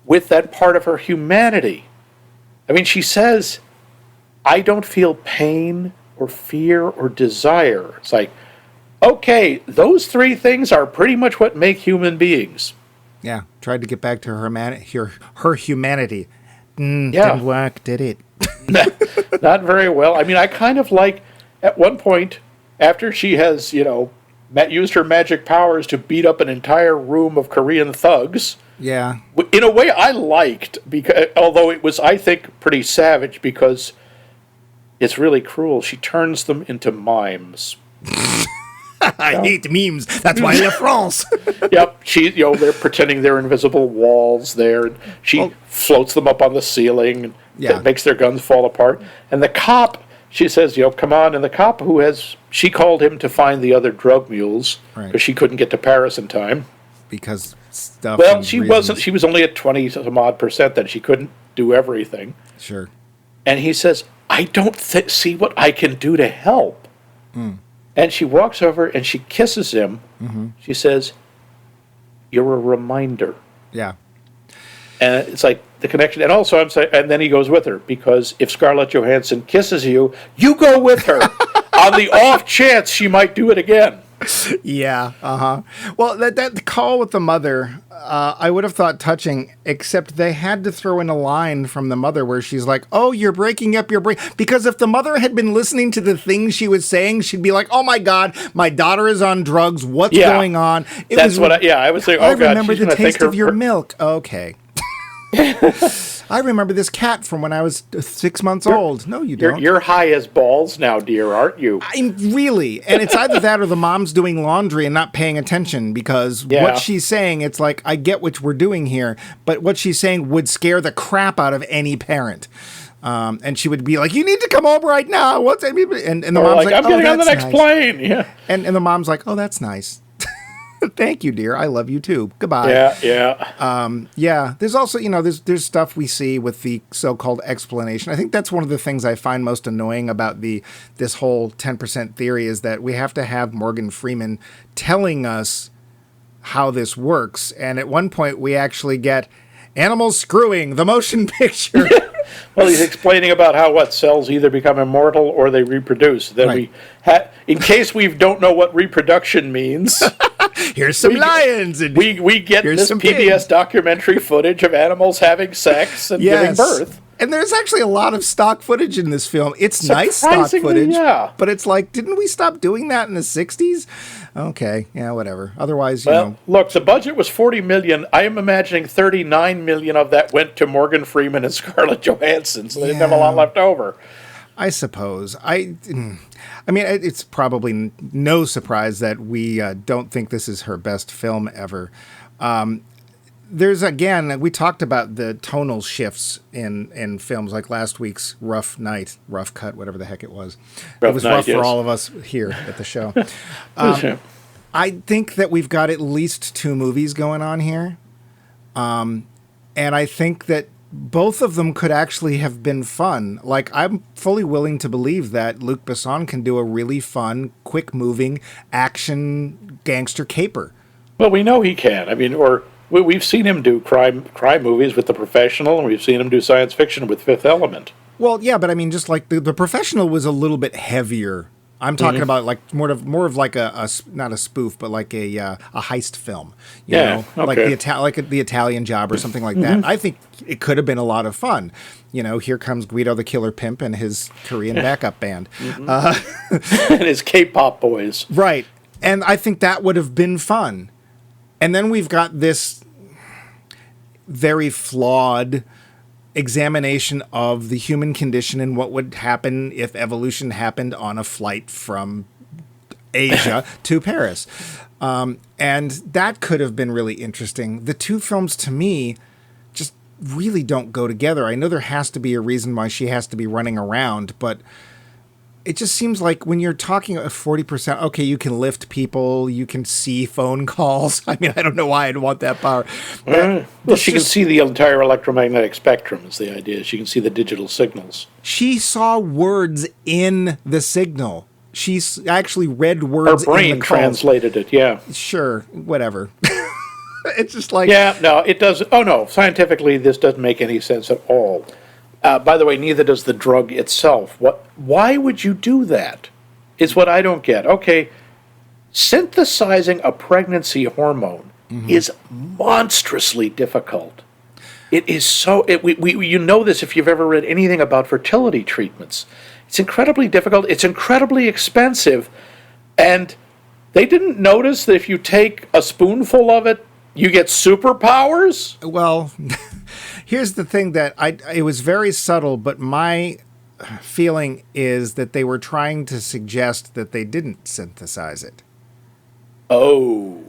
with that part of her humanity. I mean, she says, I don't feel pain or fear or desire. It's like, okay, those three things are pretty much what make human beings. Yeah, tried to get back to her humanity. Didn't work, did it? Not very well. I mean, I kind of like, at one point, after she has, used her magic powers to beat up an entire room of Korean thugs. Yeah. In a way I liked, because although it was, I think, pretty savage, because it's really cruel. She turns them into mimes. I hate memes. That's why I left France. Yep. They're pretending they're invisible walls there. And she floats them up on the ceiling. And makes their guns fall apart. And the cop, she says, come on. And the cop she called him to find the other drug mules because she couldn't get to Paris in time. Because stuff. Well, she wasn't. She was only at 20 some odd percent then. She couldn't do everything. Sure. And he says, I don't see what I can do to help. And she walks over and she kisses him. Mm-hmm. She says, you're a reminder. Yeah. And it's like the connection. And also, I'm saying, and then he goes with her, because if Scarlett Johansson kisses you, you go with her on the off chance she might do it again. Yeah. Well, that call with the mother, I would have thought touching, except they had to throw in a line from the mother where she's like, oh, you're breaking up your brain. Because if the mother had been listening to the things she was saying, she'd be like, oh my God, my daughter is on drugs. What's going on? I was saying, I remember the taste of your milk. Okay. I remember this cat from when I was 6 months old. No, you don't. You're high as balls now, dear, aren't you? I'm really. And it's either that or the mom's doing laundry and not paying attention, because what she's saying, it's like, I get what we're doing here, but what she's saying would scare the crap out of any parent. And she would be like, you need to come home right now. What's and the mom's like, I'm getting on the next plane. Yeah. And the mom's like, oh, that's nice. Thank you, dear. I love you too. Goodbye. Yeah. There's also, there's stuff we see with the so-called explanation. I think that's one of the things I find most annoying about this whole 10% theory, is that we have to have Morgan Freeman telling us how this works. And at one point we actually get Animals Screwing, the motion picture. Well, he's explaining about how cells either become immortal or they reproduce. Then Right. in case we don't know what reproduction means, Here's some lions. And we get here's this some PBS pigs. documentary footage of animals having sex and giving birth. And there's actually a lot of stock footage in this film. It's nice stock footage, yeah. but it's like, didn't we stop doing that in the 60s? Okay, yeah, whatever. Otherwise, Look, the budget was $40 million. I am imagining $39 million of that went to Morgan Freeman and Scarlett Johansson, so they didn't have a lot left over. I suppose. I mean, it's probably no surprise that we don't think this is her best film ever. There's, again, we talked about the tonal shifts in films, like last week's Rough Cut, whatever the heck it was. It was rough for all of us here at the show. I think that we've got at least 2 movies going on here. And I think that both of them could actually have been fun. Like, I'm fully willing to believe that Luc Besson can do a really fun, quick-moving action gangster caper. Well, we know he can. I mean, we've seen him do crime movies with The Professional, and we've seen him do science fiction with Fifth Element. Well, yeah, but I mean, just like the Professional was a little bit heavier. I'm talking about like more of like a not a spoof, but like a heist film. You know? Like the Italian Job or something like that. I think it could have been a lot of fun. You know, here comes Guido the Killer Pimp and his Korean backup band, and his K-pop boys. Right, and I think that would have been fun. And then we've got this very flawed examination of the human condition and what would happen if evolution happened on a flight from Asia to Paris. And that could have been really interesting. The 2 films, to me, just really don't go together. I know there has to be a reason why she has to be running around, but it just seems like when you're talking at 40%, okay, you can lift people, you can see phone calls. I mean, I don't know why I'd want that power. Well, she can see the entire electromagnetic spectrum is the idea. She can see the digital signals. She saw words in the signal. She actually read words in the calls. Her brain translated it, yeah. Sure, whatever. It's just like... Yeah, no, it doesn't... Oh, no, scientifically, this doesn't make any sense at all. By the way, neither does the drug itself. Why would you do that? Is what I don't get. Okay, synthesizing a pregnancy hormone is monstrously difficult. It is so... you know this if you've ever read anything about fertility treatments. It's incredibly difficult. It's incredibly expensive. And they didn't notice that if you take a spoonful of it, you get superpowers? Well... Here's the thing that it was very subtle, but my feeling is that they were trying to suggest that they didn't synthesize it. Oh.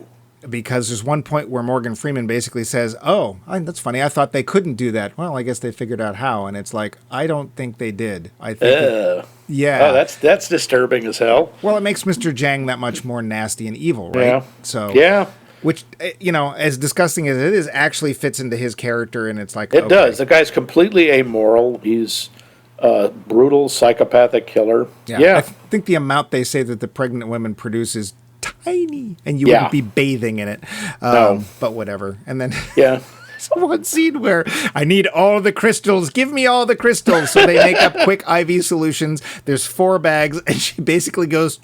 Because there's one point where Morgan Freeman basically says, oh, that's funny. I thought they couldn't do that. Well, I guess they figured out how. And it's like, I don't think they did. I think yeah. Oh, that's disturbing as hell. Well, it makes Mr. Jang that much more nasty and evil, right? Yeah. So, yeah. Which, you know, as disgusting as it is, actually fits into his character, and it's like... It does. The guy's completely amoral. He's a brutal, psychopathic killer. Yeah. I think the amount they say that the pregnant women produce is tiny, and you wouldn't be bathing in it. No. But whatever. And then... Yeah. There's one scene where I need all the crystals. Give me all the crystals. So they make up quick IV solutions. There's 4 bags, and she basically goes...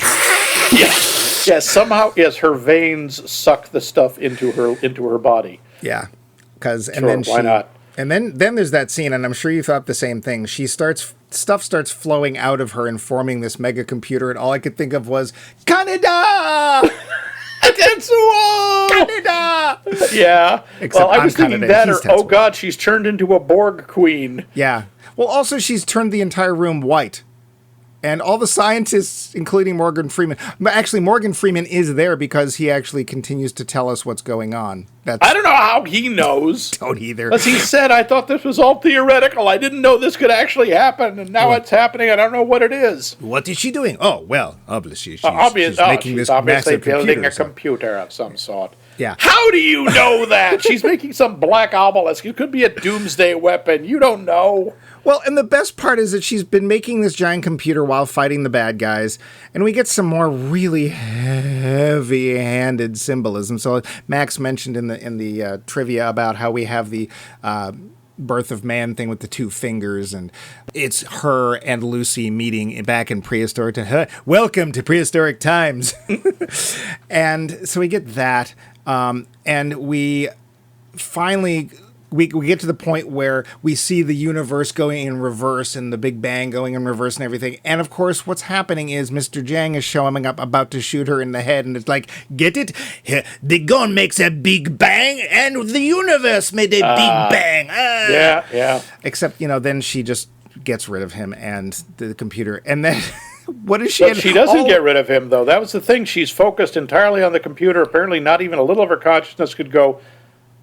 Yes, somehow, her veins suck the stuff into her body. Yeah, because why not? And then there's that scene, and I'm sure you thought the same thing. Stuff starts flowing out of her and forming this mega computer, and all I could think of was Canada. Canada. Yeah. Except I was thinking Canada. that, or oh god, she's turned into a Borg queen. Yeah. Well, also she's turned the entire room white. And all the scientists, including Morgan Freeman... Actually, Morgan Freeman is there because he actually continues to tell us what's going on. I don't know how he knows. Don't either. As he said, I thought this was all theoretical. I didn't know this could actually happen, and now it's happening. I don't know what it is. What is she doing? Oh, well, obviously she's making this obviously massive building computer. a computer of some sort. Yeah. How do you know that? She's making some black obelisk. It could be a doomsday weapon. You don't know. Well, and the best part is that she's been making this giant computer while fighting the bad guys, and we get some more really heavy-handed symbolism. So Max mentioned in the trivia about how we have the birth of man thing with the 2 fingers, and it's her and Lucy meeting back in prehistoric time. Welcome to prehistoric times. And so we get that, and we finally we get to the point where we see the universe going in reverse and the Big Bang going in reverse and everything. And of course, what's happening is Mr. Jang is showing up, about to shoot her in the head, and it's like, get it? The gun makes a big bang, and the universe made a big bang. Yeah. Except, then she just gets rid of him and the computer, and then. What is she? But she doesn't get rid of him, though. That was the thing. She's focused entirely on the computer. Apparently, not even a little of her consciousness could go,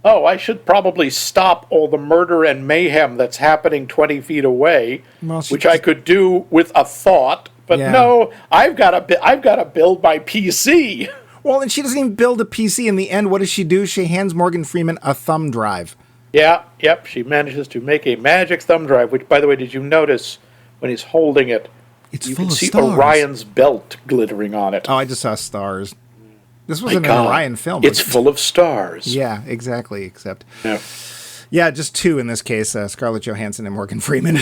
oh, I should probably stop all the murder and mayhem that's happening 20 feet away, which I could do with a thought. But no, I've got to build my PC. Well, and she doesn't even build a PC in the end. What does she do? She hands Morgan Freeman a thumb drive. Yep. She manages to make a magic thumb drive, which, by the way, did you notice when he's holding it? You can see Orion's belt glittering on it. Oh, I just saw stars. This was an Orion film. It's full of stars. Yeah, exactly. Except, just 2 in this case: Scarlett Johansson and Morgan Freeman.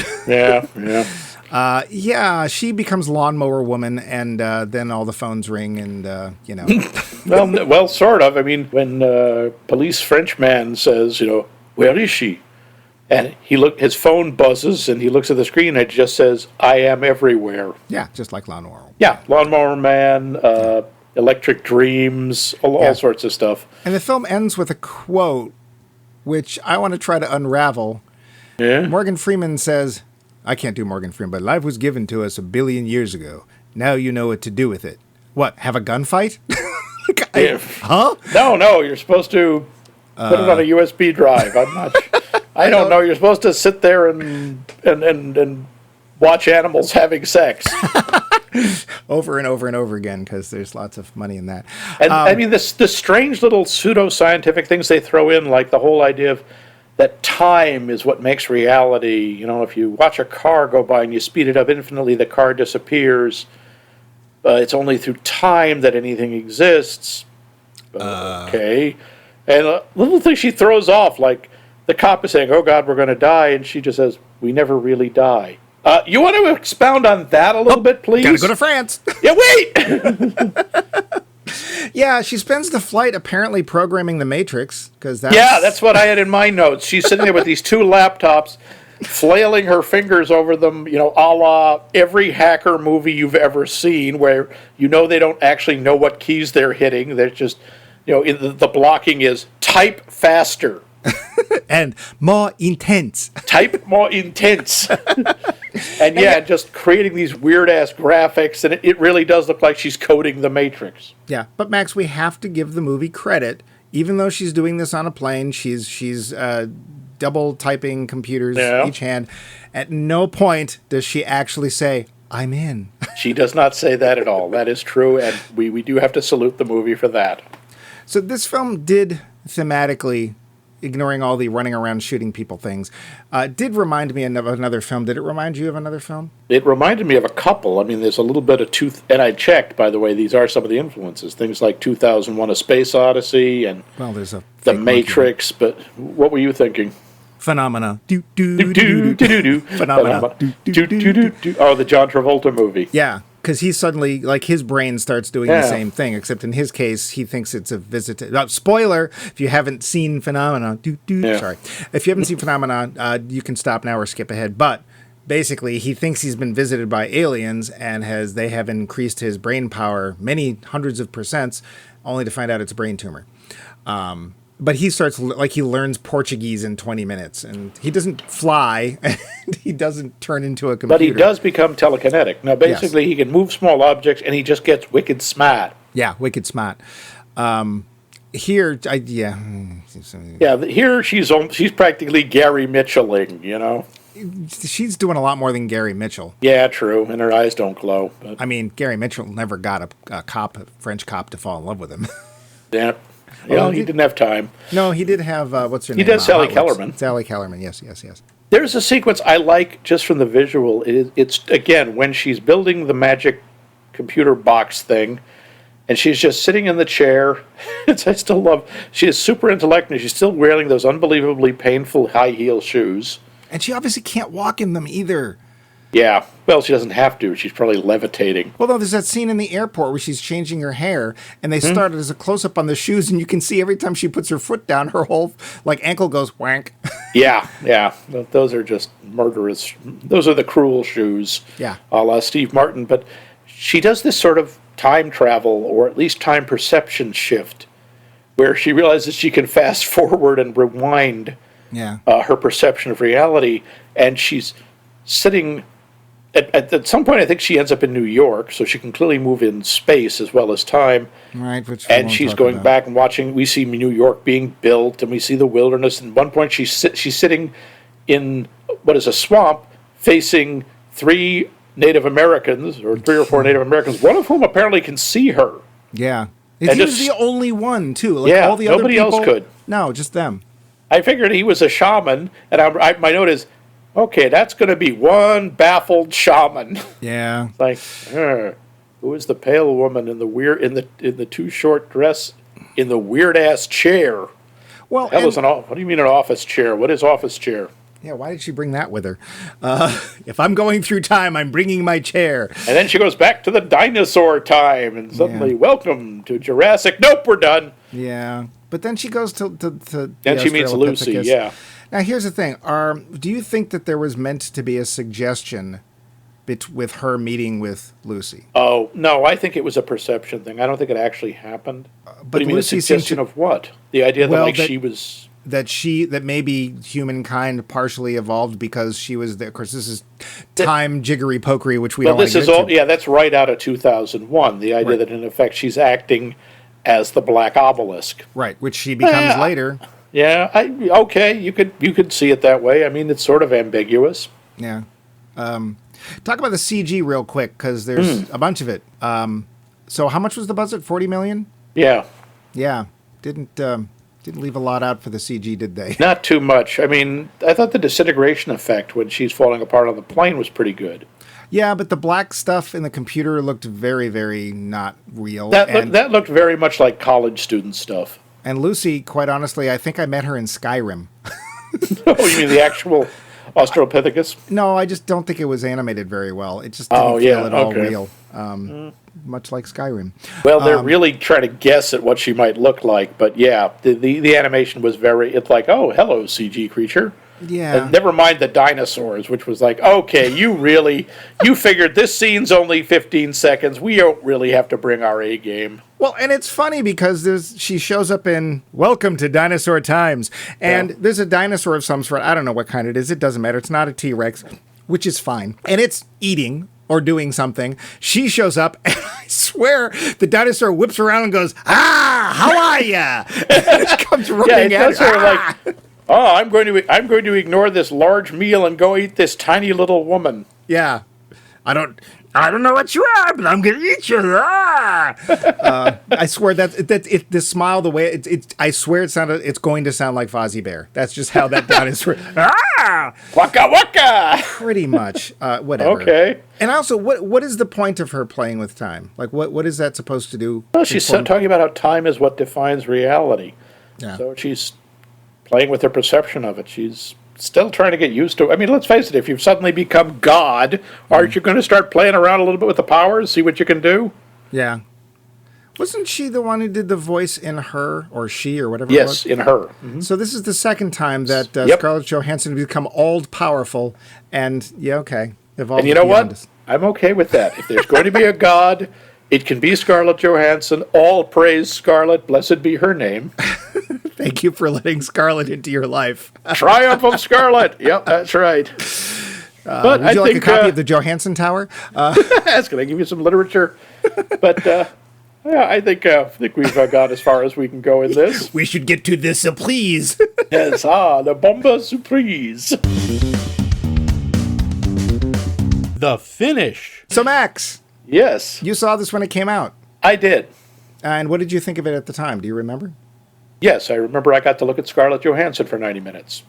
She becomes Lawnmower Woman, and then all the phones ring, and well, sort of. I mean, when police Frenchman says, where is she? And his phone buzzes, and he looks at the screen, and it just says, I am everywhere. Yeah, just like Lawnmower. Yeah, Lawnmower Man, Electric Dreams, all sorts of stuff. And the film ends with a quote, which I want to try to unravel. Yeah. Morgan Freeman says, I can't do Morgan Freeman, but life was given to us 1 billion years ago. Now you know what to do with it. What, have a gunfight? Huh? No, you're supposed to put it on a USB drive. I don't know. You're supposed to sit there and watch animals having sex. Over and over and over again, because there's lots of money in that. And I mean, the strange little pseudo-scientific things they throw in, like the whole idea of that time is what makes reality. If you watch a car go by and you speed it up infinitely, the car disappears. It's only through time that anything exists. Okay. And a little thing she throws off, like the cop is saying, oh, God, we're going to die. And she just says, we never really die. You want to expound on that a little bit, please? Gotta go to France. Yeah, wait! Yeah, she spends the flight apparently programming the Matrix. That's what I had in my notes. She's sitting there with these 2 laptops, flailing her fingers over them, a la every hacker movie you've ever seen, where they don't actually know what keys they're hitting. They're just, the blocking is type faster. And more intense. Type more intense. And just creating these weird-ass graphics, and it really does look like she's coding the Matrix. Yeah, but Max, we have to give the movie credit. Even though she's doing this on a plane, she's double typing computers each hand. At no point does she actually say, I'm in. She does not say that at all. That is true, and we do have to salute the movie for that. So this film did thematically, ignoring all the running around shooting people things, did remind me of another film. Did it remind you of another film? It reminded me of a couple. I mean, there's a little bit of and I checked, by the way, these are some of the influences. Things like 2001: A Space Odyssey and there's The Matrix. But what were you thinking? Phenomena. Phenomena. Oh, the John Travolta movie. Yeah. Because he suddenly, his brain starts doing the same thing, except in his case, he thinks it's a visit. Spoiler, if you haven't seen Phenomena, sorry. If you haven't seen Phenomena, you can stop now or skip ahead. But basically, he thinks he's been visited by aliens, and they have increased his brain power many hundreds of percents, only to find out it's a brain tumor. But he starts, he learns Portuguese in 20 minutes, and he doesn't fly, and he doesn't turn into a computer. But he does become telekinetic. Now, basically, he can move small objects, and he just gets wicked smart. Yeah, wicked smart. Here, here she's practically Gary Mitchelling, She's doing a lot more than Gary Mitchell. Yeah, true, and her eyes don't glow. But. I mean, Gary Mitchell never got a French cop to fall in love with him. Yeah. Well, he didn't have time. No, he did have, what's her name? He did Sally Kellerman. Sally Kellerman, yes. There's a sequence I like just from the visual. It's, again, when she's building the magic computer box thing, and she's just sitting in the chair. I still love, she is super intelligent, and she's still wearing those unbelievably painful high heel shoes. And she obviously can't walk in them either. Yeah, well, she doesn't have to. She's probably levitating. Well, no, there's that scene in the airport where she's changing her hair, and they started as a close-up on the shoes, and you can see every time she puts her foot down, her whole, ankle goes wank. Yeah. Those are just murderous. Those are the cruel shoes. Yeah. A la Steve Martin. But she does this sort of time travel, or at least time perception shift, where she realizes she can fast forward and rewind her perception of reality, and she's sitting... At some point, I think she ends up in New York, so she can clearly move in space as well as time. Right, which and she's going back and watching. We see New York being built, and we see the wilderness. And at one point, she's sitting in what is a swamp, facing 3 Native Americans, or 3 or 4 Native Americans, one of whom apparently can see her. Yeah, he was the only one too. All the other people, else could. No, just them. I figured he was a shaman, and my note is, okay, that's going to be one baffled shaman. Yeah. Like, who is the pale woman in the too short dress in the weird ass chair? Well, what do you mean an office chair? What is office chair? Yeah, why did she bring that with her? If I'm going through time, I'm bringing my chair. And then she goes back to the dinosaur time, and suddenly, welcome to Jurassic. Nope, we're done. Yeah, but then she goes to then she meets Lucy. Yeah. Now, here's the thing. Do you think that there was meant to be a suggestion with her meeting with Lucy? Oh, no, I think it was a perception thing. I don't think it actually happened. But you mean Lucy a suggestion of what? The idea that she was... That maybe humankind partially evolved because she was there. Of course, this is time jiggery pokery, which we don't want to get into. Yeah, that's right out of 2001. The idea that, in effect, she's acting as the Black Obelisk. Right, which she becomes later. Yeah, okay, you could see it that way. I mean, it's sort of ambiguous. Yeah. Talk about the CG real quick, because there's a bunch of it. So how much was the budget? $40 million? Yeah. Yeah. Didn't leave a lot out for the CG, did they? Not too much. I mean, I thought the disintegration effect when she's falling apart on the plane was pretty good. Yeah, but the black stuff in the computer looked very, very not real. That looked very much like college student stuff. And Lucy, quite honestly, I think I met her in Skyrim. Oh, you mean the actual Australopithecus? No, I just don't think it was animated very well. It just didn't feel at all real. Much like Skyrim. Well, they're really trying to guess at what she might look like, but yeah, the animation was it's like, oh, hello, CG creature. Yeah. And never mind the dinosaurs, which was like, okay, you figured this scene's only 15 seconds. We don't really have to bring our A game. Well, and it's funny because she shows up in Welcome to Dinosaur Times, and there's a dinosaur of some sort. I don't know what kind it is. It doesn't matter. It's not a T-Rex, which is fine. And it's eating or doing something. She shows up, and I swear the dinosaur whips around and goes, how are ya? And it comes running at her. Like, oh, I'm going to ignore this large meal and go eat this tiny little woman. Yeah. I don't know what you are, but I'm going to eat you. I swear the smile, the way I swear it's going to sound like Fozzie Bear. That's just how that dinosaur. Waka waka. Pretty much. Whatever. Okay. And also, what is the point of her playing with time? Like, what is that supposed to do? Well, she's talking about how time is what defines reality. Yeah. So she's playing with her perception of it. She's still trying to get used to it. I mean, let's face it, if you've suddenly become God, aren't you going to start playing around a little bit with the powers, see what you can do? Yeah. Wasn't she the one who did the voice in Her, or She, or whatever Yes, it was? in Her. Mm-hmm. So this is the second time that Scarlett Johansson has become all-powerful, and, evolved. And you know what? I'm okay with that. If there's going to be a God, it can be Scarlett Johansson. All praise Scarlett, blessed be her name. Thank you for letting Scarlett into your life. Triumph of Scarlett. Yep, that's right. But would you like a copy of the Johansson Tower? That's going to give you some literature. But I think we've gone as far as we can go in this. We should get to the surprise. Yes, the bomba surprise. The finish. So, Max. Yes. You saw this when it came out. I did. And what did you think of it at the time? Do you remember? Yes, I remember I got to look at Scarlett Johansson for 90 minutes.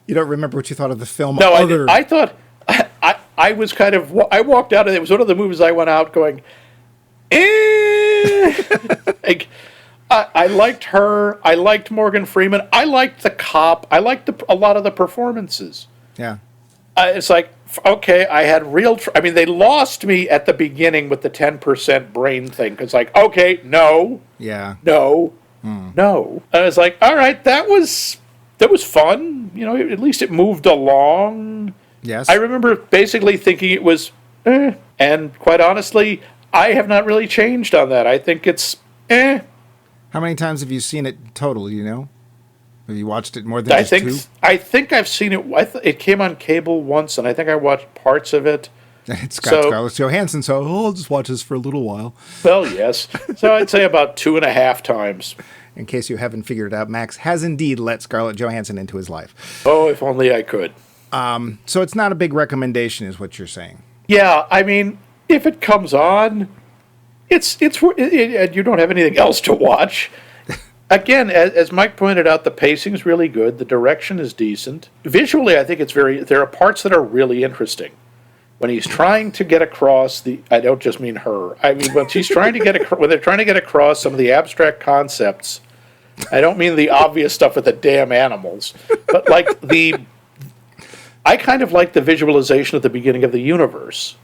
You don't remember what you thought of the film? No, I thought, I was kind of, I walked out, and it was one of the movies I went out going, Like, I liked her. I liked Morgan Freeman. I liked the cop. I liked a lot of the performances. Yeah. It's like, okay, I had I mean, they lost me at the beginning with the 10% brain thing. It's like, okay, no. Yeah. No. No. And I was like, all right, that was fun. You know, at least it moved along. Yes. I remember basically thinking it was, and quite honestly, I have not really changed on that. I think it's, How many times have you seen it total, do you know? Have you watched it more than two? I think I've seen it. It came on cable once, and I think I watched parts of it. It's got Scarlett Johansson, so I'll just watch this for a little while. Well, yes. So I'd say about 2.5 times. In case you haven't figured it out, Max has indeed let Scarlett Johansson into his life. Oh, if only I could. So it's not a big recommendation, is what you're saying. Yeah, I mean, if it comes on, and you don't have anything else to watch. Again, as Mike pointed out, the pacing is really good. The direction is decent. Visually, I think there are parts that are really interesting. When he's trying to get across I don't just mean her. I mean, when they're trying to get across some of the abstract concepts, I don't mean the obvious stuff with the damn animals, but like I kind of like the visualization at the beginning of the universe.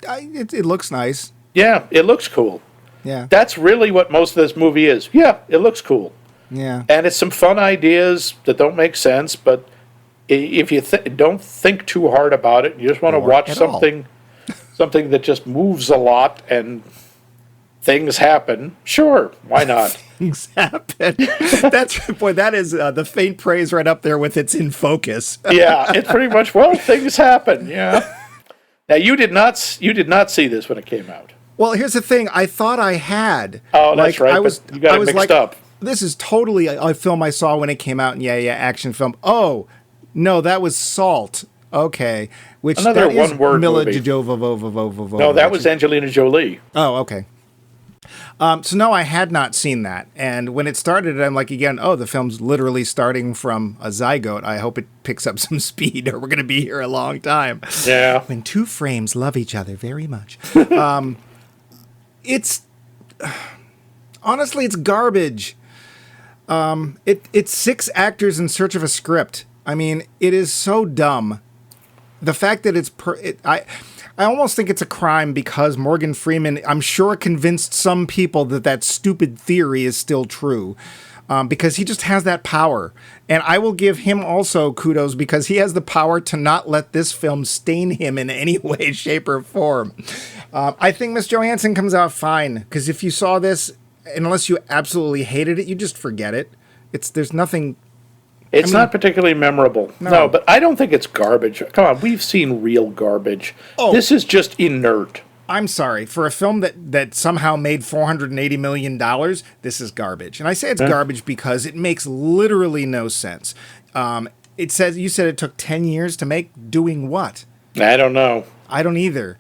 It looks nice. Yeah, it looks cool. Yeah. That's really what most of this movie is. Yeah, it looks cool. Yeah. And it's some fun ideas that don't make sense, but if you don't think too hard about it, you just want to watch something that just moves a lot and things happen, sure, why not? Things happen. That is the faint praise right up there with it's in focus. Yeah, it's pretty much, well, things happen, yeah. Now, you did not see this when it came out. Well, here's the thing. I thought I had. Oh, that's right. You got it mixed up. This is totally a film I saw when it came out, and action film. Oh, no, that was Salt. Okay. Another one-word Mila movie. Jovovova. No, that was Angelina Jolie. Oh, okay. So no, I had not seen that. And when it started, I'm like, again, the film's literally starting from a zygote. I hope it picks up some speed or we're going to be here a long time. Yeah. When two frames love each other very much. Honestly, it's garbage. It's 6 actors in search of a script. I mean, it is so dumb. The fact that I almost think it's a crime because Morgan Freeman, I'm sure, convinced some people that stupid theory is still true. Because he just has that power. And I will give him also kudos because he has the power to not let this film stain him in any way, shape, or form. I think Miss Johansson comes out fine. Because if you saw this, unless you absolutely hated it, you just forget it. There's nothing... It's not particularly memorable. No, but I don't think it's garbage. Come on, we've seen real garbage. Oh, this is just inert. I'm sorry. For a film that somehow made $480 million, this is garbage. And I say it's garbage because it makes literally no sense. You said it took 10 years to make. Doing what? I don't know. I don't either.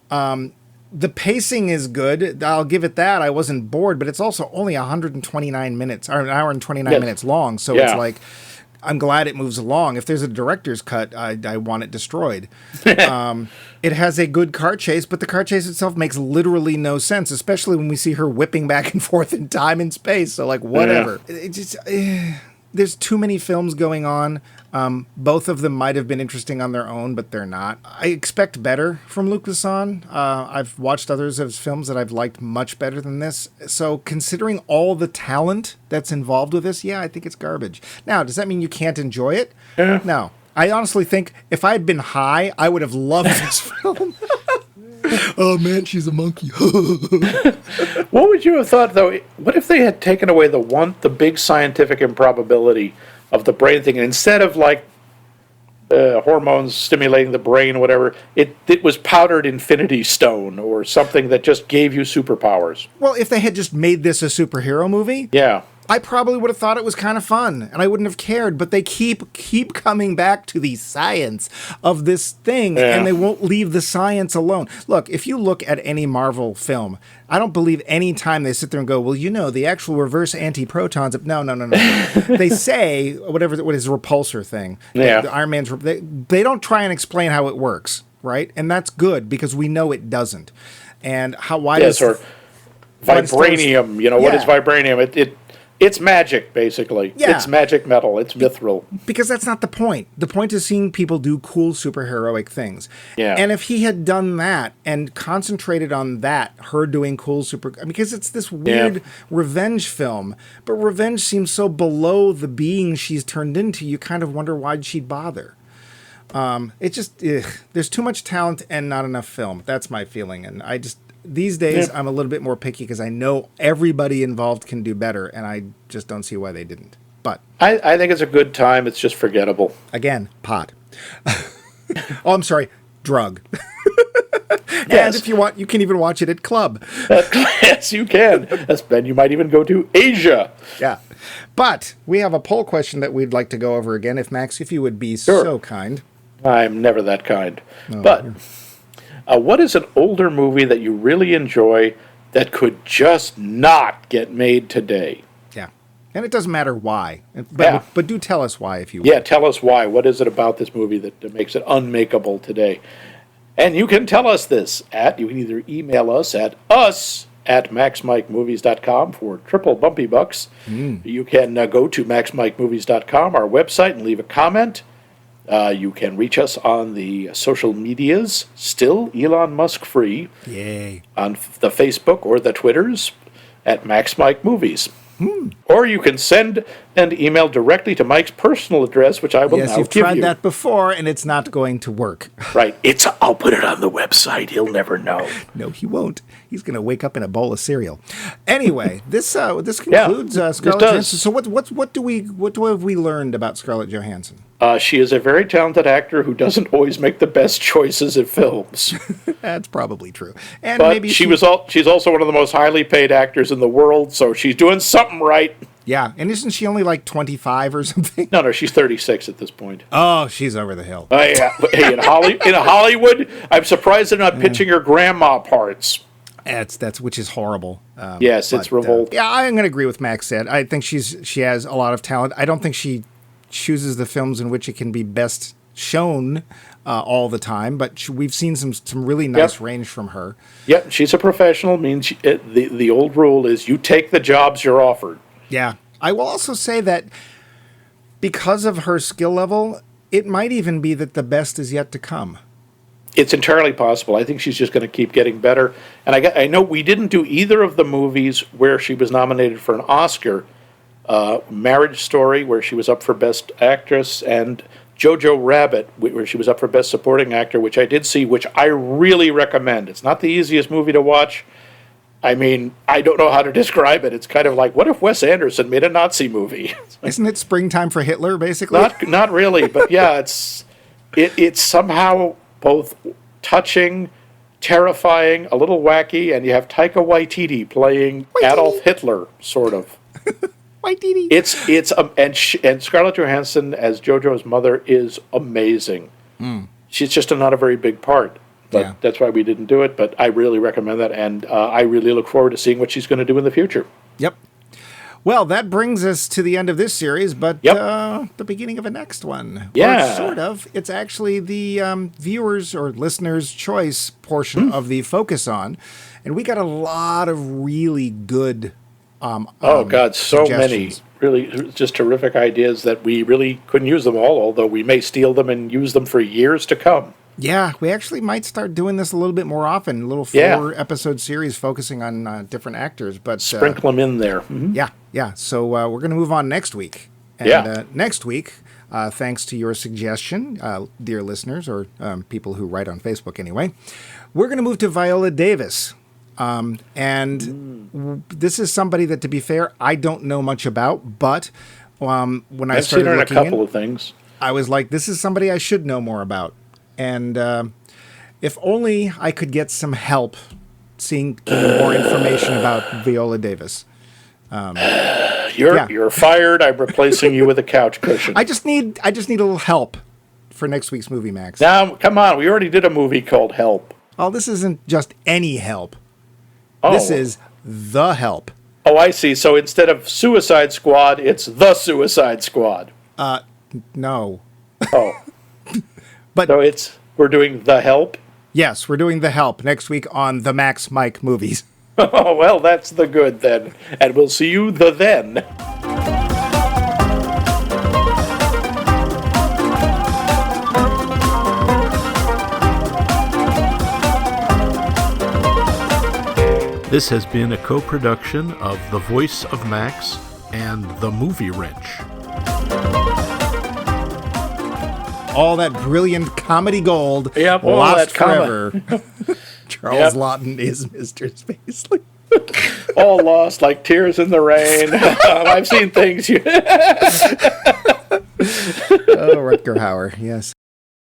The pacing is good. I'll give it that. I wasn't bored, but it's also only 129 minutes, or an hour and 29 minutes long. So it's like... I'm glad it moves along. If there's a director's cut, I want it destroyed. It has a good car chase, but the car chase itself makes literally no sense, especially when we see her whipping back and forth in time and space. So, whatever. Yeah. There's too many films going on. Both of them might have been interesting on their own, but they're not. I expect better from Luc Besson. I've watched others of his films that I've liked much better than this. So considering all the talent that's involved with this, I think it's garbage. Now, does that mean you can't enjoy it? Yeah. No. I honestly think if I had been high, I would have loved this film. Oh, man, she's a monkey. What would you have thought, though? What if they had taken away the big scientific improbability of the brain thing, and instead of hormones stimulating the brain, whatever, it was powdered infinity stone or something that just gave you superpowers? Well, if they had just made this a superhero movie, I probably would have thought it was kind of fun, and I wouldn't have cared. But they keep coming back to the science of this thing, and they won't leave the science alone. Look, if you look at any Marvel film, I don't believe any time they sit there and go, well, the actual reverse anti-protons. No. They say, what is repulsor thing. The Iron Man's, they don't try and explain how it works, right? And that's good, because we know it doesn't. And why yes, does... or vibranium, what is vibranium? It's magic, basically. Yeah. It's magic metal. It's mithril. Because that's not the point. The point is seeing people do cool superheroic things. Yeah. And if he had done that and concentrated on that, her doing cool because it's this weird revenge film, but revenge seems so below the being she's turned into, you kind of wonder why she'd bother. There's too much talent and not enough film. That's my feeling. And these days, I'm a little bit more picky because I know everybody involved can do better, and I just don't see why they didn't. But I think it's a good time. It's just forgettable. Again, pot. Oh, I'm sorry, drug. Yes. And if you want, you can even watch it at club. Yes, you can. And you might even go to Asia. Yeah. But we have a poll question that we'd like to go over again. If you would be so kind. I'm never that kind. But... what is an older movie that you really enjoy that could just not get made today? Yeah. And it doesn't matter why. But do tell us why if you would. Yeah, tell us why. What is it about this movie that makes it unmakeable today? And you can tell us this you can either email us at maxmikemovies.com for triple bumpy bucks. You can go to maxmikemovies.com, our website, and leave a comment. You can reach us on the social medias, still Elon Musk free. Yay. On the Facebook or the Twitters at maxmikemovies. Or you can send an email directly to Mike's personal address, which I will now give you. Yes, you've tried that before, and it's not going to work. Right. I'll put it on the website. He'll never know. No, he won't. He's going to wake up in a bowl of cereal. Anyway, this concludes Scarlett Johansson. So what have we learned about Scarlett Johansson? She is a very talented actor who doesn't always make the best choices in films. That's probably true. And but maybe she's also one of the most highly paid actors in the world, so she's doing something right. Yeah, and isn't she only like 25 or something? No, she's 36 at this point. Oh, she's over the hill. Yeah. Hey, in Hollywood, I'm surprised they're not pitching her grandma parts. That's which is horrible. Yes, it's revolting. Yeah, I'm going to agree with Max said. I think she has a lot of talent. I don't think she chooses the films in which it can be best shown all the time, but we've seen some really nice range from her. Yep, she's a professional. Means the old rule is you take the jobs you're offered. Yeah. I will also say that because of her skill level, it might even be that the best is yet to come. It's entirely possible. I think she's just going to keep getting better. And I know we didn't do either of the movies where she was nominated for an Oscar. Marriage Story, where she was up for Best Actress, and Jojo Rabbit, where she was up for Best Supporting Actor, which I did see, which I really recommend. It's not the easiest movie to watch. I mean, I don't know how to describe it. It's kind of like, what if Wes Anderson made a Nazi movie? Isn't it Springtime for Hitler, basically? Not really, but yeah, it's somehow both touching, terrifying, a little wacky, and you have Taika Waititi playing Adolf Hitler, sort of. Waititi. And Scarlett Johansson as JoJo's mother is amazing. She's just not a very big part. But that's why we didn't do it. But I really recommend that, and I really look forward to seeing what she's going to do in the future. Yep. Well, that brings us to the end of this series, but the beginning of a next one. Yeah. Or sort of. It's actually the viewers' or listeners' choice portion of the Focus On. And we got a lot of really good so many. Really just terrific ideas that we really couldn't use them all, although we may steal them and use them for years to come. Yeah, we actually might start doing this a little bit more often, a little 4-episode series focusing on different actors. But sprinkle them in there. Mm-hmm. Yeah. So we're going to move on next week. And next week, thanks to your suggestion, dear listeners, or people who write on Facebook anyway, we're going to move to Viola Davis. And this is somebody that, to be fair, I don't know much about, but when I I've started seen her in a looking couple of things, I was like, this is somebody I should know more about. And if only I could get some help getting more information about Viola Davis. You're fired. I'm replacing you with a couch cushion. I just need a little help for next week's movie, Max. Now, come on. We already did a movie called Help. Oh, this isn't just any help. Oh. This is The Help. Oh, I see. So instead of Suicide Squad, it's The Suicide Squad. No. Oh. But so we're doing The Help? Yes, we're doing The Help next week on the Max Mike movies. Oh, well, that's the good then. And we'll see you the then. This has been a co-production of The Voice of Max and The Movie Wrench. All that brilliant comedy gold Yep, lost forever. Charles Yep. Laughton is Mr. Spacely. All lost like tears in the rain. I've seen things. Oh, Rutger Hauer, yes.